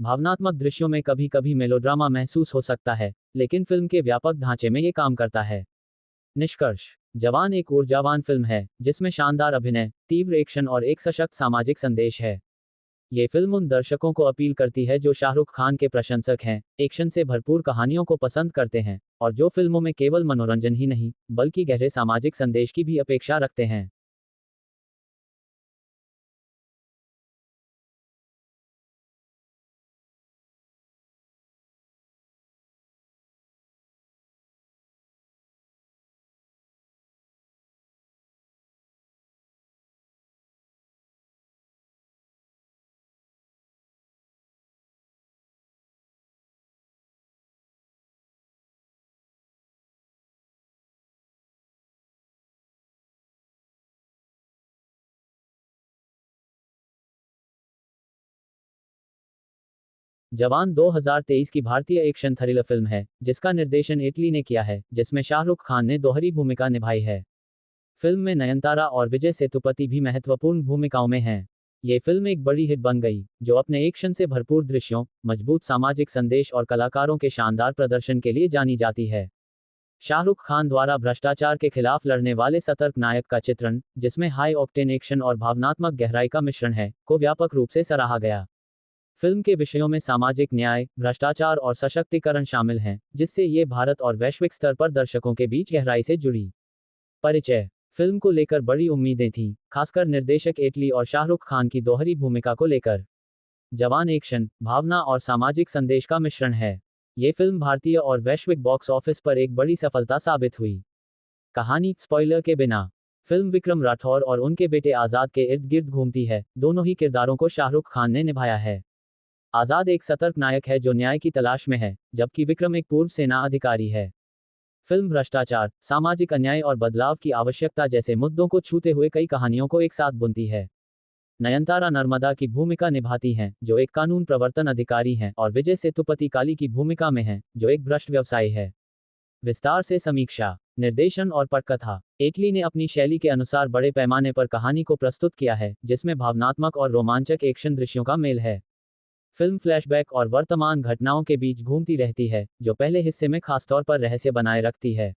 भावनात्मक दृश्यों में कभी कभी मेलोड्रामा महसूस हो सकता है, लेकिन फिल्म के व्यापक ढांचे में ये काम करता है। निष्कर्ष जवान एक ऊर्जावान फिल्म है, जिसमें शानदार अभिनय, तीव्र एक्शन और एक सशक्त सामाजिक संदेश है। ये फिल्म उन दर्शकों को अपील करती है जो शाहरुख खान के प्रशंसक हैं, एक्शन से भरपूर कहानियों को पसंद करते हैं और जो फिल्मों में केवल मनोरंजन ही नहीं, बल्कि गहरे सामाजिक संदेश की भी अपेक्षा रखते हैं। जवान 2023 की भारतीय एक्शन थ्रिलर फिल्म है, जिसका निर्देशन इटली ने किया है, जिसमें शाहरुख खान ने दोहरी भूमिका निभाई है। फिल्म में नयनतारा और विजय सेतुपति भी महत्वपूर्ण भूमिकाओं में हैं। ये फिल्म एक बड़ी हिट बन गई, जो अपने एक्शन से भरपूर दृश्यों, मजबूत सामाजिक संदेश और कलाकारों के शानदार प्रदर्शन के लिए जानी जाती है। शाहरुख खान द्वारा भ्रष्टाचार के खिलाफ लड़ने वाले सतर्क नायक का चित्रण, जिसमें हाई ऑक्टेन एक्शन और भावनात्मक गहराई का मिश्रण है, को व्यापक रूप से सराहा गया। फिल्म के विषयों में सामाजिक न्याय, भ्रष्टाचार और सशक्तिकरण शामिल हैं, जिससे ये भारत और वैश्विक स्तर पर दर्शकों के बीच गहराई से जुड़ी। परिचय फिल्म को लेकर बड़ी उम्मीदें थीं, खासकर निर्देशक एटली और शाहरुख खान की दोहरी भूमिका को लेकर। जवान एक्शन, भावना और सामाजिक संदेश का मिश्रण है। ये फिल्म भारतीय और वैश्विक बॉक्स ऑफिस पर एक बड़ी सफलता साबित हुई। कहानी स्पॉइलर के बिना फिल्म विक्रम राठौर और उनके बेटे आजाद के इर्द गिर्द घूमती है। दोनों ही किरदारों को शाहरुख खान ने निभाया है। आजाद एक सतर्क नायक है जो न्याय की तलाश में है, जबकि विक्रम एक पूर्व सेना अधिकारी है। फिल्म भ्रष्टाचार, सामाजिक अन्याय और बदलाव की आवश्यकता जैसे मुद्दों को छूते हुए कई कहानियों को एक साथ बुनती है। नयनतारा नर्मदा की भूमिका निभाती हैं, जो एक कानून प्रवर्तन अधिकारी हैं, और विजय सेतुपति काली की भूमिका में हैं, जो एक भ्रष्ट व्यवसायी है। विस्तार से समीक्षा, निर्देशन और पटकथा। एटली ने अपनी शैली के अनुसार बड़े पैमाने पर कहानी को प्रस्तुत किया है, जिसमें भावनात्मक और रोमांचक एक्शन दृश्यों का मेल है। फिल्म फ्लैशबैक और वर्तमान घटनाओं के बीच घूमती रहती है, जो पहले हिस्से में खासतौर पर रहस्य बनाए रखती है।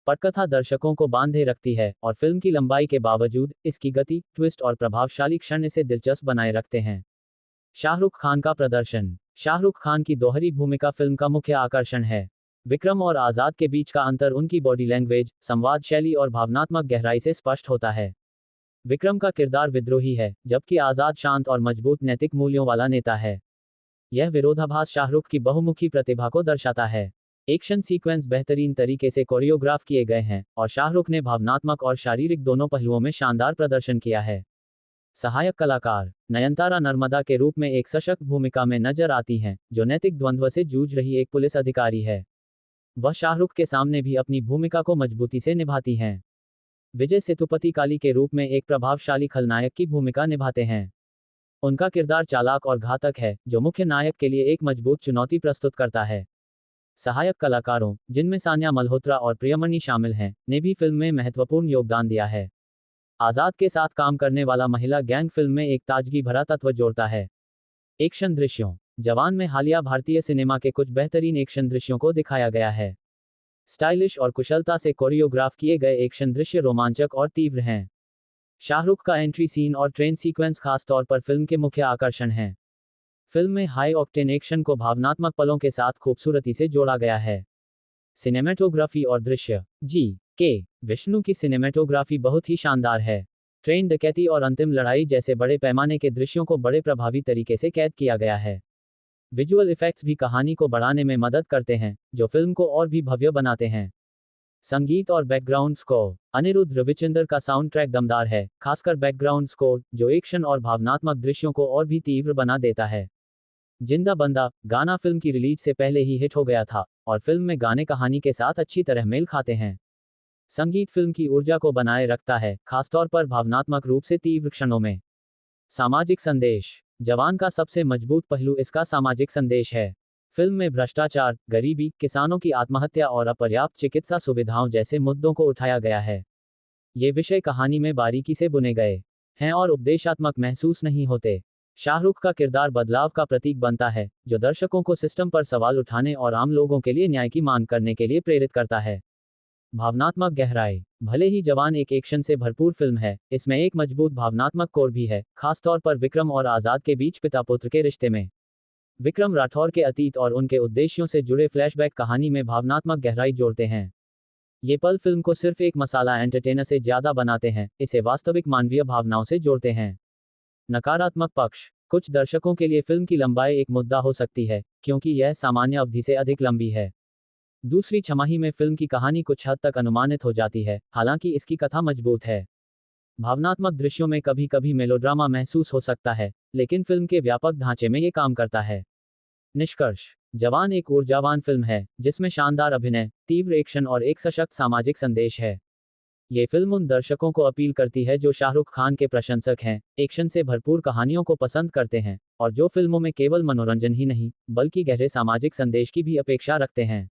पटकथा दर्शकों को बांधे रखती है, और फिल्म की लंबाई के बावजूद इसकी गति, ट्विस्ट और प्रभावशाली क्षण इसे दिलचस्प बनाए रखते हैं। शाहरुख खान का प्रदर्शन। शाहरुख खान की दोहरी भूमिका फिल्म का मुख्य आकर्षण है। विक्रम और आजाद के बीच का अंतर उनकी बॉडी लैंग्वेज, संवाद शैली और भावनात्मक गहराई से स्पष्ट होता है। विक्रम का किरदार विद्रोही है, जबकि आजाद शांत और मजबूत नैतिक मूल्यों वाला नेता है। यह विरोधाभास शाहरुख की बहुमुखी प्रतिभा को दर्शाता है। एक्शन सीक्वेंस बेहतरीन तरीके से कोरियोग्राफ किए गए हैं, और शाहरुख ने भावनात्मक और शारीरिक दोनों पहलुओं में शानदार प्रदर्शन किया है। सहायक कलाकार। नयनतारा नर्मदा के रूप में एक सशक्त भूमिका में नजर आती हैं, जो नैतिक द्वंद्व से जूझ रही एक पुलिस अधिकारी है। वह शाहरुख के सामने भी अपनी भूमिका को मजबूती से निभाती हैं। विजय सेतुपति काली के रूप में एक प्रभावशाली खलनायक की भूमिका निभाते हैं। उनका किरदार चालाक और घातक है, जो मुख्य नायक के लिए एक मजबूत चुनौती प्रस्तुत करता है। सहायक कलाकारों, जिनमें सान्या मल्होत्रा और प्रियमणि शामिल हैं, ने भी फिल्म में महत्वपूर्ण योगदान दिया है। आजाद के साथ काम करने वाला महिला गैंग फिल्म में एक ताजगी भरा तत्व जोड़ता है। एक्शन दृश्यों। जवान में हालिया भारतीय सिनेमा के कुछ बेहतरीन एक्शन दृश्यों को दिखाया गया है। स्टाइलिश और कुशलता से कोरियोग्राफ किए गए एक्शन दृश्य रोमांचक और तीव्र हैं। शाहरुख का एंट्री सीन और ट्रेन सीक्वेंस खास तौर पर फिल्म के मुख्य आकर्षण हैं। फिल्म में हाई ऑक्टेन एक्शन को भावनात्मक पलों के साथ खूबसूरती से जोड़ा गया है। सिनेमेटोग्राफी और दृश्य। के विष्णु की सिनेमेटोग्राफी बहुत ही शानदार है। ट्रेन डकैती और अंतिम लड़ाई जैसे बड़े पैमाने के दृश्यों को बड़े प्रभावी तरीके से कैद किया गया है। विजुअल इफेक्ट्स भी कहानी को बढ़ाने में मदद करते हैं, जो फिल्म को और भी भव्य बनाते हैं। संगीत और बैकग्राउंड स्कोर। अनिरुद्ध रविचंद्र का साउंड ट्रैक दमदार है, खासकर बैकग्राउंड स्कोर, जो एक्शन और भावनात्मक दृश्यों को और भी तीव्र बना देता है। जिंदा बंदा गाना फिल्म की रिलीज से पहले ही हिट हो गया था, और फिल्म में गाने कहानी के साथ अच्छी तरह मेल खाते हैं। संगीत फिल्म की ऊर्जा को बनाए रखता है, खासतौर पर भावनात्मक रूप से तीव्र क्षणों में। सामाजिक संदेश। जवान का सबसे मजबूत पहलू इसका सामाजिक संदेश है। फिल्म में भ्रष्टाचार, गरीबी, किसानों की आत्महत्या और अपर्याप्त चिकित्सा सुविधाओं जैसे मुद्दों को उठाया गया है। ये विषय कहानी में बारीकी से बुने गए हैं और उपदेशात्मक महसूस नहीं होते। शाहरुख का किरदार बदलाव का प्रतीक बनता है, जो दर्शकों को सिस्टम पर सवाल उठाने और आम लोगों के लिए न्याय की मांग करने के लिए प्रेरित करता है। भावनात्मक गहराई। भले ही जवान एक एक्शन से भरपूर फिल्म है, इसमें एक मजबूत भावनात्मक कोर भी है, खासतौर पर विक्रम और आजाद के बीच पिता पुत्र के रिश्ते में। विक्रम राठौर के अतीत और उनके उद्देश्यों से जुड़े फ्लैशबैक कहानी में भावनात्मक गहराई जोड़ते हैं। ये पल फिल्म को सिर्फ एक मसाला एंटरटेनर से ज्यादा बनाते हैं, इसे वास्तविक मानवीय भावनाओं से जोड़ते हैं। नकारात्मक पक्ष। कुछ दर्शकों के लिए फिल्म की लंबाई एक मुद्दा हो सकती है, क्योंकि यह सामान्य अवधि से अधिक लंबी है। दूसरी छमाही में फिल्म की कहानी कुछ हद तक अनुमानित हो जाती है, हालांकि इसकी कथा मजबूत है। भावनात्मक दृश्यों में कभी कभी मेलोड्रामा महसूस हो सकता है, लेकिन फिल्म के व्यापक ढांचे में ये काम करता है। निष्कर्ष। जवान एक ऊर्जावान फिल्म है, जिसमें शानदार अभिनय, तीव्र एक्शन और एक सशक्त सामाजिक संदेश है। ये फिल्म उन दर्शकों को अपील करती है जो शाहरुख खान के प्रशंसक हैं, एक्शन से भरपूर कहानियों को पसंद करते हैं, और जो फिल्मों में केवल मनोरंजन ही नहीं, बल्कि गहरे सामाजिक संदेश की भी अपेक्षा रखते हैं।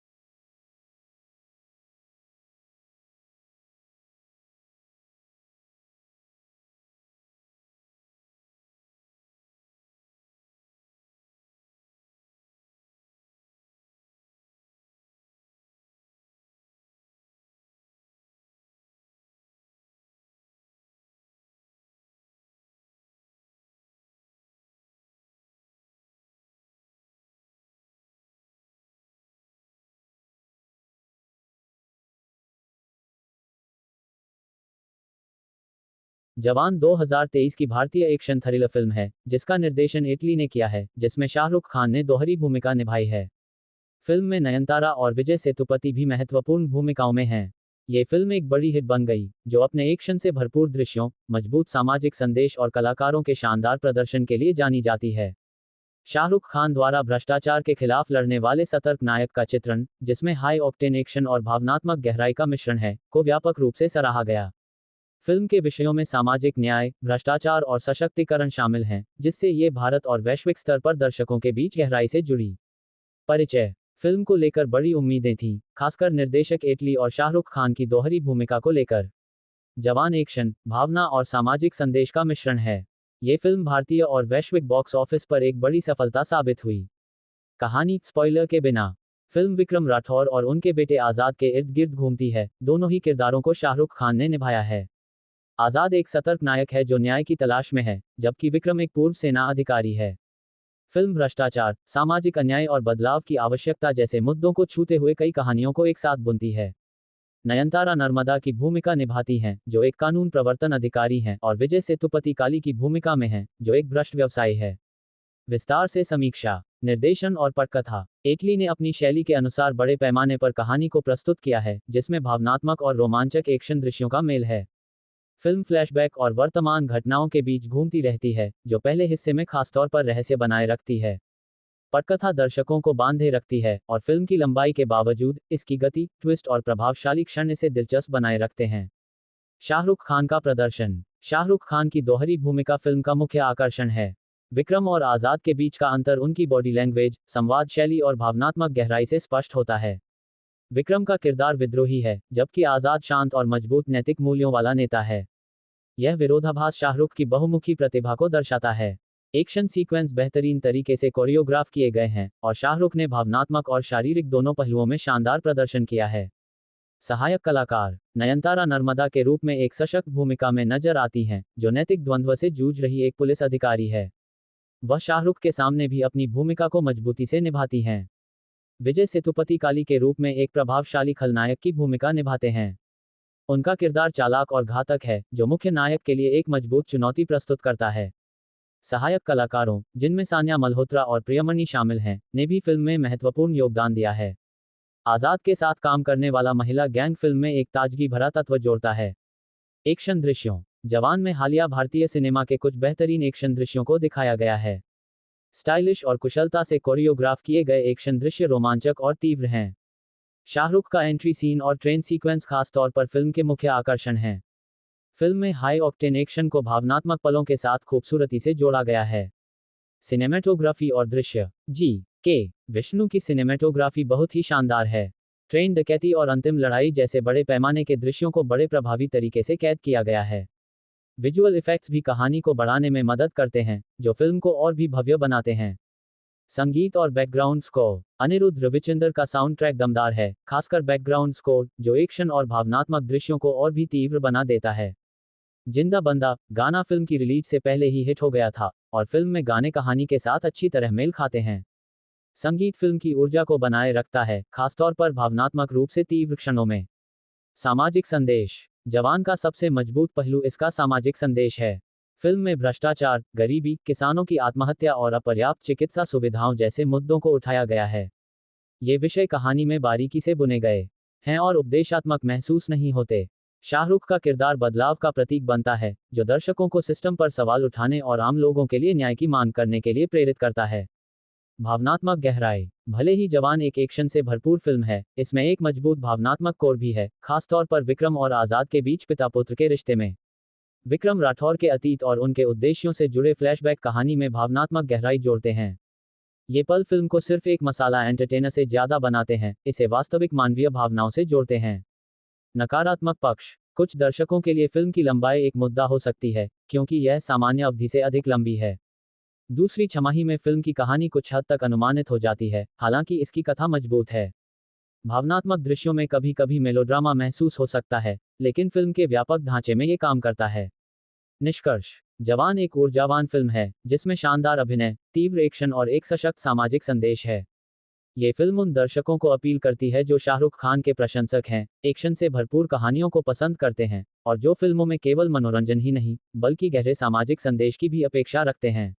जवान 2023 की भारतीय एक्शन थ्रिलर फिल्म है, जिसका निर्देशन इटली ने किया है, जिसमें शाहरुख खान ने दोहरी भूमिका निभाई है। फिल्म में नयनतारा और विजय सेतुपति भी महत्वपूर्ण भूमिकाओं में हैं। ये फिल्म एक बड़ी हिट बन गई, जो अपने एक्शन से भरपूर दृश्यों, मजबूत सामाजिक संदेश और कलाकारों के शानदार प्रदर्शन के लिए जानी जाती है। शाहरुख खान द्वारा भ्रष्टाचार के खिलाफ लड़ने वाले सतर्क नायक का चित्रण, जिसमें हाई ऑक्टेन एक्शन और भावनात्मक गहराई का मिश्रण है, को व्यापक रूप से सराहा गया। फिल्म के विषयों में सामाजिक न्याय, भ्रष्टाचार और सशक्तिकरण शामिल हैं, जिससे ये भारत और वैश्विक स्तर पर दर्शकों के बीच गहराई से जुड़ी। परिचय। फिल्म को लेकर बड़ी उम्मीदें थीं, खासकर निर्देशक एटली और शाहरुख खान की दोहरी भूमिका को लेकर। जवान एक्शन, भावना और सामाजिक संदेश का मिश्रण है। ये फिल्म भारतीय और वैश्विक बॉक्स ऑफिस पर एक बड़ी सफलता साबित हुई। कहानी स्पॉइलर के बिना। फिल्म विक्रम राठौर और उनके बेटे आजाद के इर्द गिर्द घूमती है। दोनों ही किरदारों को शाहरुख खान ने निभाया है। आजाद एक सतर्क नायक है जो न्याय की तलाश में है, जबकि विक्रम एक पूर्व सेना अधिकारी है। फिल्म भ्रष्टाचार, सामाजिक अन्याय और बदलाव की आवश्यकता जैसे मुद्दों को छूते हुए कई कहानियों को एक साथ बुनती है। नयनतारा नर्मदा की भूमिका निभाती हैं, जो एक कानून प्रवर्तन अधिकारी हैं, और विजय सेतुपति काली की भूमिका में हैं, जो एक भ्रष्ट व्यवसायी है। विस्तार से समीक्षा, निर्देशन और पटकथा। एटली ने अपनी शैली के अनुसार बड़े पैमाने पर कहानी को प्रस्तुत किया है, जिसमें भावनात्मक और रोमांचक एक्शन दृश्यों का मेल है। फिल्म फ्लैशबैक और वर्तमान घटनाओं के बीच घूमती रहती है, जो पहले हिस्से में खासतौर पर रहस्य बनाए रखती है। पटकथा दर्शकों को बांधे रखती है, और फिल्म की लंबाई के बावजूद इसकी गति, ट्विस्ट और प्रभावशाली क्षण इसे दिलचस्प बनाए रखते हैं। शाहरुख खान का प्रदर्शन। शाहरुख खान की दोहरी भूमिका फिल्म का मुख्य आकर्षण है। विक्रम और आजाद के बीच का अंतर उनकी बॉडी लैंग्वेज, संवाद शैली और भावनात्मक गहराई से स्पष्ट होता है। विक्रम का किरदार विद्रोही है, जबकि आजाद शांत और मजबूत नैतिक मूल्यों वाला नेता है। यह विरोधाभास शाहरुख की बहुमुखी प्रतिभा को दर्शाता है। एक्शन सीक्वेंस बेहतरीन तरीके से कोरियोग्राफ किए गए हैं, और शाहरुख ने भावनात्मक और शारीरिक दोनों पहलुओं में शानदार प्रदर्शन किया है। सहायक कलाकार। नयनतारा नर्मदा के रूप में एक सशक्त भूमिका में नजर आती हैं, जो नैतिक द्वंद्व से जूझ रही एक पुलिस अधिकारी है। वह शाहरुख के सामने भी अपनी भूमिका को मजबूती से निभाती हैं। विजय सेतुपति काली के रूप में एक प्रभावशाली खलनायक की भूमिका निभाते हैं। उनका किरदार चालाक और घातक है, जो मुख्य नायक के लिए एक मजबूत चुनौती प्रस्तुत करता है। सहायक कलाकारों, जिनमें सान्या मल्होत्रा और प्रियमणि शामिल हैं, ने भी फिल्म में महत्वपूर्ण योगदान दिया है। आजाद के साथ काम करने वाला महिला गैंग फिल्म में एक ताजगी भरा तत्व जोड़ता है। एक्शन दृश्यों। जवान में हालिया भारतीय सिनेमा के कुछ बेहतरीन एक्शन दृश्यों को दिखाया गया है। स्टाइलिश और कुशलता से कोरियोग्राफ किए गए एक्शन दृश्य रोमांचक और तीव्र हैं। शाहरुख का एंट्री सीन और ट्रेन सीक्वेंस खास तौर पर फिल्म के मुख्य आकर्षण हैं। फिल्म में हाई ऑक्टेन एक्शन को भावनात्मक पलों के साथ खूबसूरती से जोड़ा गया है। सिनेमेटोग्राफी और दृश्य। जी के विष्णु की सिनेमेटोग्राफी बहुत ही शानदार है। ट्रेन डकैती और अंतिम लड़ाई जैसे बड़े पैमाने के दृश्यों को बड़े प्रभावी तरीके से कैद किया गया है। विजुअल इफेक्ट्स भी कहानी को बढ़ाने में मदद करते हैं, जो फिल्म को और भी भव्य बनाते हैं। संगीत और बैकग्राउंड स्कोर। अनिरुद्ध रविचंद्र का साउंड ट्रैक दमदार है, खासकर बैकग्राउंड स्कोर, जो एक्शन और भावनात्मक दृश्यों को और भी तीव्र बना देता है। जिंदा बंदा गाना फिल्म की रिलीज से पहले ही हिट हो गया था, और फिल्म में गाने कहानी के साथ अच्छी तरह मेल खाते हैं। संगीत फिल्म की ऊर्जा को बनाए रखता है, खासतौर पर भावनात्मक रूप से तीव्र क्षणों में। सामाजिक संदेश। जवान का सबसे मजबूत पहलू इसका सामाजिक संदेश है। फिल्म में भ्रष्टाचार, गरीबी, किसानों की आत्महत्या और अपर्याप्त चिकित्सा सुविधाओं जैसे मुद्दों को उठाया गया है। ये विषय कहानी में बारीकी से बुने गए हैं और उपदेशात्मक महसूस नहीं होते। शाहरुख का किरदार बदलाव का प्रतीक बनता है, जो दर्शकों को सिस्टम पर सवाल उठाने और आम लोगों के लिए न्याय की मांग करने के लिए प्रेरित करता है। भावनात्मक गहराई। भले ही जवान एक एक्शन से भरपूर फिल्म है, इसमें एक मजबूत भावनात्मक कोर भी है, खासतौर पर विक्रम और आजाद के बीच पिता पुत्र के रिश्ते में। विक्रम राठौर के अतीत और उनके उद्देश्यों से जुड़े फ्लैशबैक कहानी में भावनात्मक गहराई जोड़ते हैं। ये पल फिल्म को सिर्फ एक मसाला एंटरटेनर से ज्यादा बनाते हैं, इसे वास्तविक मानवीय भावनाओं से जोड़ते हैं। नकारात्मक पक्ष। कुछ दर्शकों के लिए फिल्म की लंबाई एक मुद्दा हो सकती है, क्योंकि यह सामान्य अवधि से अधिक लंबी है। दूसरी छमाही में फिल्म की कहानी कुछ हद तक अनुमानित हो जाती है, हालांकि इसकी कथा मजबूत है। भावनात्मक दृश्यों में कभी कभी मेलोड्रामा महसूस हो सकता है, लेकिन फिल्म के व्यापक ढांचे में ये काम करता है। निष्कर्ष। जवान एक ऊर्जावान फिल्म है, जिसमें शानदार अभिनय, तीव्र एक्शन और एक सशक्त सामाजिक संदेश है। ये फिल्म उन दर्शकों को अपील करती है जो शाहरुख खान के प्रशंसक हैं, एक्शन से भरपूर कहानियों को पसंद करते हैं, और जो फिल्मों में केवल मनोरंजन ही नहीं, बल्कि गहरे सामाजिक संदेश की भी अपेक्षा रखते हैं।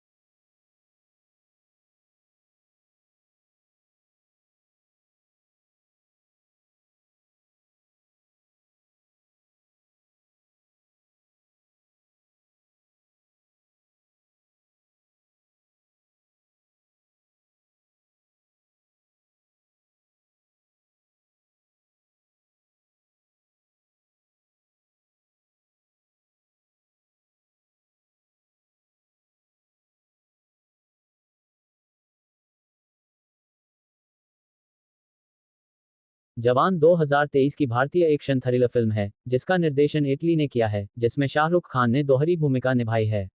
जवान 2023 की भारतीय एक्शन थ्रिलर फिल्म है जिसका निर्देशन इटली ने किया है, जिसमें शाहरुख खान ने दोहरी भूमिका निभाई है।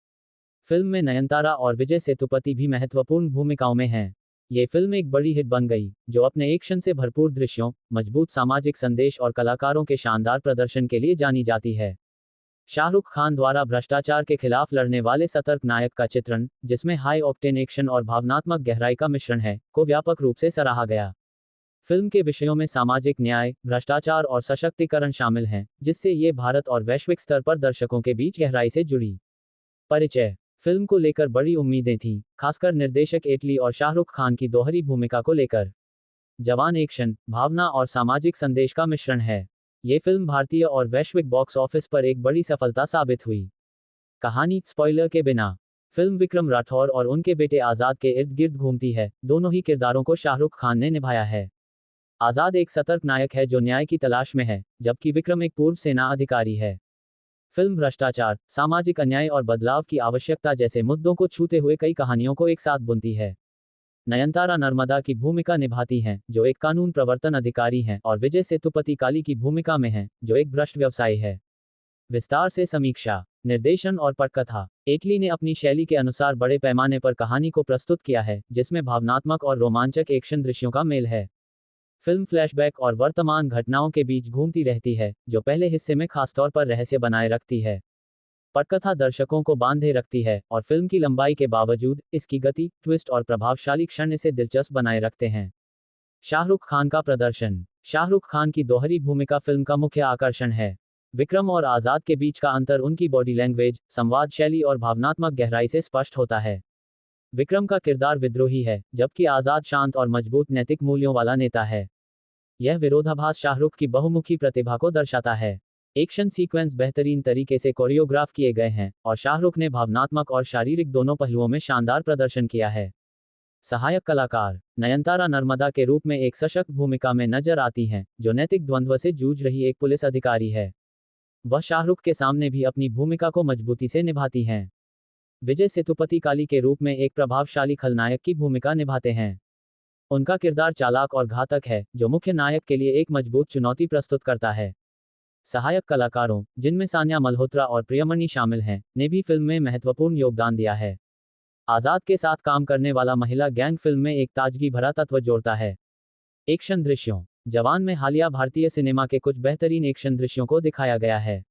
फिल्म में नयनतारा और विजय सेतुपति भी महत्वपूर्ण भूमिकाओं में हैं। ये फिल्म एक बड़ी हिट बन गई, जो अपने एक्शन से भरपूर दृश्यों, मजबूत सामाजिक संदेश और कलाकारों के शानदार प्रदर्शन के लिए जानी जाती है। शाहरुख खान द्वारा भ्रष्टाचार के खिलाफ लड़ने वाले सतर्क नायक का चित्रण, जिसमें हाई ऑक्टेन एक्शन और भावनात्मक गहराई का मिश्रण है, को व्यापक रूप से सराहा गया। फिल्म के विषयों में सामाजिक न्याय, भ्रष्टाचार और सशक्तिकरण शामिल हैं, जिससे ये भारत और वैश्विक स्तर पर दर्शकों के बीच गहराई से जुड़ी। परिचय। फिल्म को लेकर बड़ी उम्मीदें थीं, खासकर निर्देशक इटली और शाहरुख खान की दोहरी भूमिका को लेकर। जवान एक्शन, भावना और सामाजिक संदेश का मिश्रण है। ये फिल्म भारतीय और वैश्विक बॉक्स ऑफिस पर एक बड़ी सफलता साबित हुई। कहानी, स्पॉइलर के बिना। फिल्म विक्रम राठौर और उनके बेटे आजाद के इर्द गिर्द घूमती है। दोनों ही किरदारों को शाहरुख खान ने निभाया है। आजाद एक सतर्क नायक है जो न्याय की तलाश में है, जबकि विक्रम एक पूर्व सेना अधिकारी है। फिल्म भ्रष्टाचार, सामाजिक अन्याय और बदलाव की आवश्यकता जैसे मुद्दों को छूते हुए कई कहानियों को एक साथ बुनती है। नयनतारा नर्मदा की भूमिका निभाती हैं, जो एक कानून प्रवर्तन अधिकारी हैं, और विजय सेतुपति काली की भूमिका में हैं, जो एक भ्रष्ट व्यवसायी है। विस्तार से समीक्षा। निर्देशन और पटकथा। इटली ने अपनी शैली के अनुसार बड़े पैमाने पर कहानी को प्रस्तुत किया है, जिसमें भावनात्मक और रोमांचक एक्शन दृश्यों का मेल है। फिल्म फ्लैशबैक और वर्तमान घटनाओं के बीच घूमती रहती है, जो पहले हिस्से में खासतौर पर रहस्य बनाए रखती है। पटकथा दर्शकों को बांधे रखती है, और फिल्म की लंबाई के बावजूद इसकी गति, ट्विस्ट और प्रभावशाली क्षण इसे दिलचस्प बनाए रखते हैं। शाहरुख खान का प्रदर्शन। शाहरुख खान की दोहरी भूमिका फिल्म का मुख्य आकर्षण है। विक्रम और आजाद के बीच का अंतर उनकी बॉडी लैंग्वेज, संवाद शैली और भावनात्मक गहराई से स्पष्ट होता है। विक्रम का किरदार विद्रोही है, जबकि आजाद शांत और मजबूत नैतिक मूल्यों वाला नेता है। यह विरोधाभास शाहरुख की बहुमुखी प्रतिभा को दर्शाता है। एक्शन सीक्वेंस बेहतरीन तरीके से कोरियोग्राफ किए गए हैं, और शाहरुख ने भावनात्मक और शारीरिक दोनों पहलुओं में शानदार प्रदर्शन किया है। सहायक कलाकार। नयनतारा नर्मदा के रूप में एक सशक्त भूमिका में नजर आती हैं, जो नैतिक द्वंद्व से जूझ रही एक पुलिस अधिकारी है। वह शाहरुख के सामने भी अपनी भूमिका को मजबूती से निभाती हैं। विजय सेतुपति काली के रूप में एक प्रभावशाली खलनायक की भूमिका निभाते हैं। उनका किरदार चालाक और घातक है, जो मुख्य नायक के लिए एक मजबूत चुनौती प्रस्तुत करता है। सहायक कलाकारों, जिनमें सान्या मल्होत्रा और प्रियमणि शामिल हैं, ने भी फिल्म में महत्वपूर्ण योगदान दिया है। आजाद के साथ काम करने वाला महिला गैंग फिल्म में एक ताजगी भरा तत्व जोड़ता है। एक्शन दृश्यों। जवान में हालिया भारतीय सिनेमा के कुछ बेहतरीन एक्शन दृश्यों को दिखाया गया है।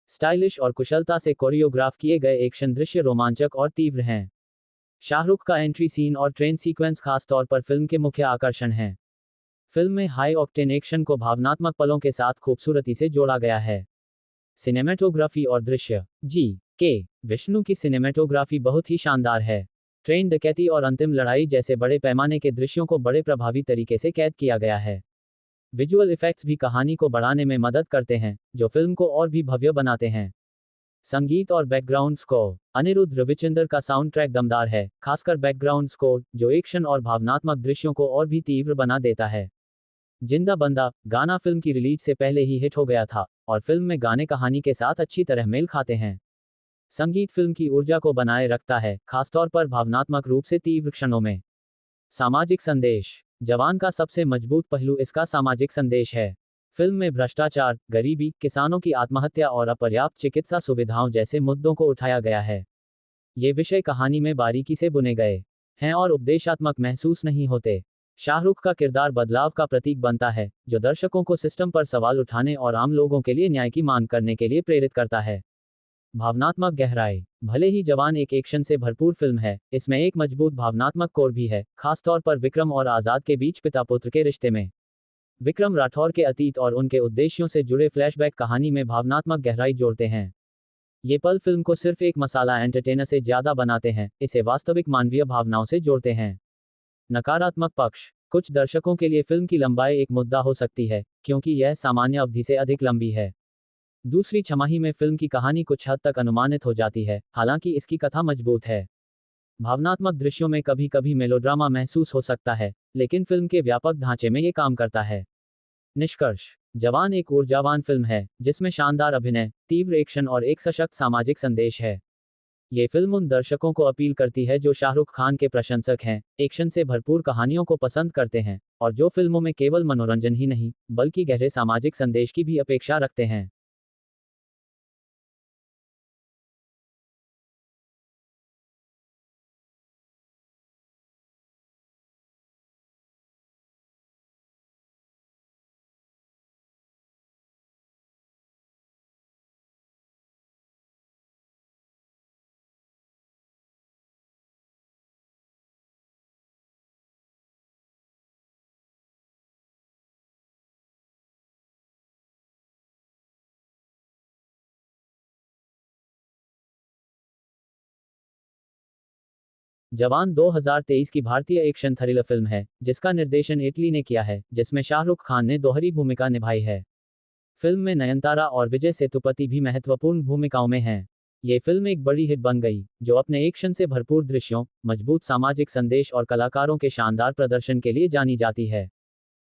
स्टाइलिश और कुशलता से कोरियोग्राफ किए गए एक्शन दृश्य रोमांचक और तीव्र हैं। शाहरुख का एंट्री सीन और ट्रेन सीक्वेंस खास तौर पर फिल्म के मुख्य आकर्षण हैं। फिल्म में हाई ऑक्टेन एक्शन को भावनात्मक पलों के साथ खूबसूरती से जोड़ा गया है। सिनेमेटोग्राफी और दृश्य। के विष्णु की सिनेमेटोग्राफी बहुत ही शानदार है। ट्रेन डकैती और अंतिम लड़ाई जैसे बड़े पैमाने के दृश्यों को बड़े प्रभावी तरीके से कैद किया गया है। विजुअल इफेक्ट्स भी कहानी को बढ़ाने में मदद करते हैं, जो फिल्म को और भी भव्य बनाते हैं। संगीत और बैकग्राउंड स्कोर। अनिरुद्ध रविचंद्र का साउंड ट्रैक दमदार है, खासकर बैकग्राउंड स्कोर, जो एक्शन और भावनात्मक दृश्यों को और भी तीव्र बना देता है। जिंदा बंदा गाना फिल्म की रिलीज से पहले ही हिट हो गया था, और फिल्म में गाने कहानी के साथ अच्छी तरह मेल खाते हैं। संगीत फिल्म की ऊर्जा को बनाए रखता है, खासतौर पर भावनात्मक रूप से तीव्र क्षणों में। सामाजिक संदेश। जवान का सबसे मजबूत पहलू इसका सामाजिक संदेश है। फिल्म में भ्रष्टाचार, गरीबी, किसानों की आत्महत्या और अपर्याप्त चिकित्सा सुविधाओं जैसे मुद्दों को उठाया गया है। ये विषय कहानी में बारीकी से बुने गए हैं और उपदेशात्मक महसूस नहीं होते। शाहरुख का किरदार बदलाव का प्रतीक बनता है, जो दर्शकों को सिस्टम पर सवाल उठाने और आम लोगों के लिए न्याय की मांग करने के लिए प्रेरित करता है। भावनात्मक गहराई। भले ही जवान एक एक्शन से भरपूर फिल्म है, इसमें एक मजबूत भावनात्मक कोर भी है, खासतौर पर विक्रम और आजाद के बीच पिता पुत्र के रिश्ते में। विक्रम राठौर के अतीत और उनके उद्देश्यों से जुड़े फ्लैशबैक कहानी में भावनात्मक गहराई जोड़ते हैं। ये पल फिल्म को सिर्फ एक मसाला एंटरटेनर से ज्यादा बनाते हैं, इसे वास्तविक मानवीय भावनाओं से जोड़ते हैं। नकारात्मक पक्ष। कुछ दर्शकों के लिए फिल्म की लंबाई एक मुद्दा हो सकती है, क्योंकि यह सामान्य अवधि से अधिक लंबी है। दूसरी छमाही में फिल्म की कहानी कुछ हद तक अनुमानित हो जाती है, हालांकि इसकी कथा मजबूत है। भावनात्मक दृश्यों में कभी कभी मेलोड्रामा महसूस हो सकता है, लेकिन फिल्म के व्यापक ढांचे में ये काम करता है। निष्कर्ष। जवान एक ऊर्जावान फिल्म है, जिसमें शानदार अभिनय, तीव्र एक्शन और एक सशक्त सामाजिक संदेश है। ये फिल्म उन दर्शकों को अपील करती है जो शाहरुख खान के प्रशंसक हैं, एक्शन से भरपूर कहानियों को पसंद करते हैं, और जो फिल्मों में केवल मनोरंजन ही नहीं, बल्कि गहरे सामाजिक संदेश की भी अपेक्षा रखते हैं। जवान 2023 की भारतीय एक्शन थ्रिलर फिल्म है, जिसका निर्देशन इटली ने किया है, जिसमें शाहरुख खान ने दोहरी भूमिका निभाई है। फिल्म में नयनतारा और विजय सेतुपति भी महत्वपूर्ण भूमिकाओं में हैं। ये फिल्म एक बड़ी हिट बन गई, जो अपने एक्शन से भरपूर दृश्यों, मजबूत सामाजिक संदेश और कलाकारों के शानदार प्रदर्शन के लिए जानी जाती है।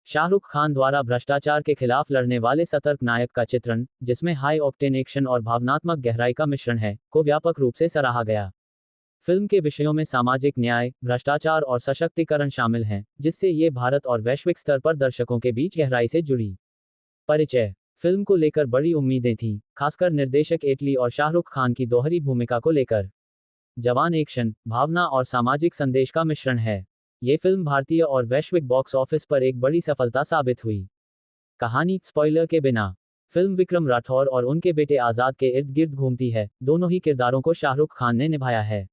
शाहरुख खान द्वारा भ्रष्टाचार के खिलाफ लड़ने वाले सतर्क नायक का चित्रण, जिसमें हाई ऑक्टेन एक्शन और भावनात्मक गहराई का मिश्रण है, को व्यापक रूप से सराहा गया। फिल्म के विषयों में सामाजिक न्याय, भ्रष्टाचार और सशक्तिकरण शामिल हैं, जिससे ये भारत और वैश्विक स्तर पर दर्शकों के बीच गहराई से जुड़ी। परिचय। फिल्म को लेकर बड़ी उम्मीदें थीं, खासकर निर्देशक एटली और शाहरुख खान की दोहरी भूमिका को लेकर। जवान एक्शन, भावना और सामाजिक संदेश का मिश्रण है। ये फिल्म भारतीय और वैश्विक बॉक्स ऑफिस पर एक बड़ी सफलता साबित हुई। कहानी, स्पॉइलर के बिना। फिल्म विक्रम राठौर और उनके बेटे आजाद के इर्द गिर्द घूमती है। दोनों ही किरदारों को शाहरुख खान ने निभाया है।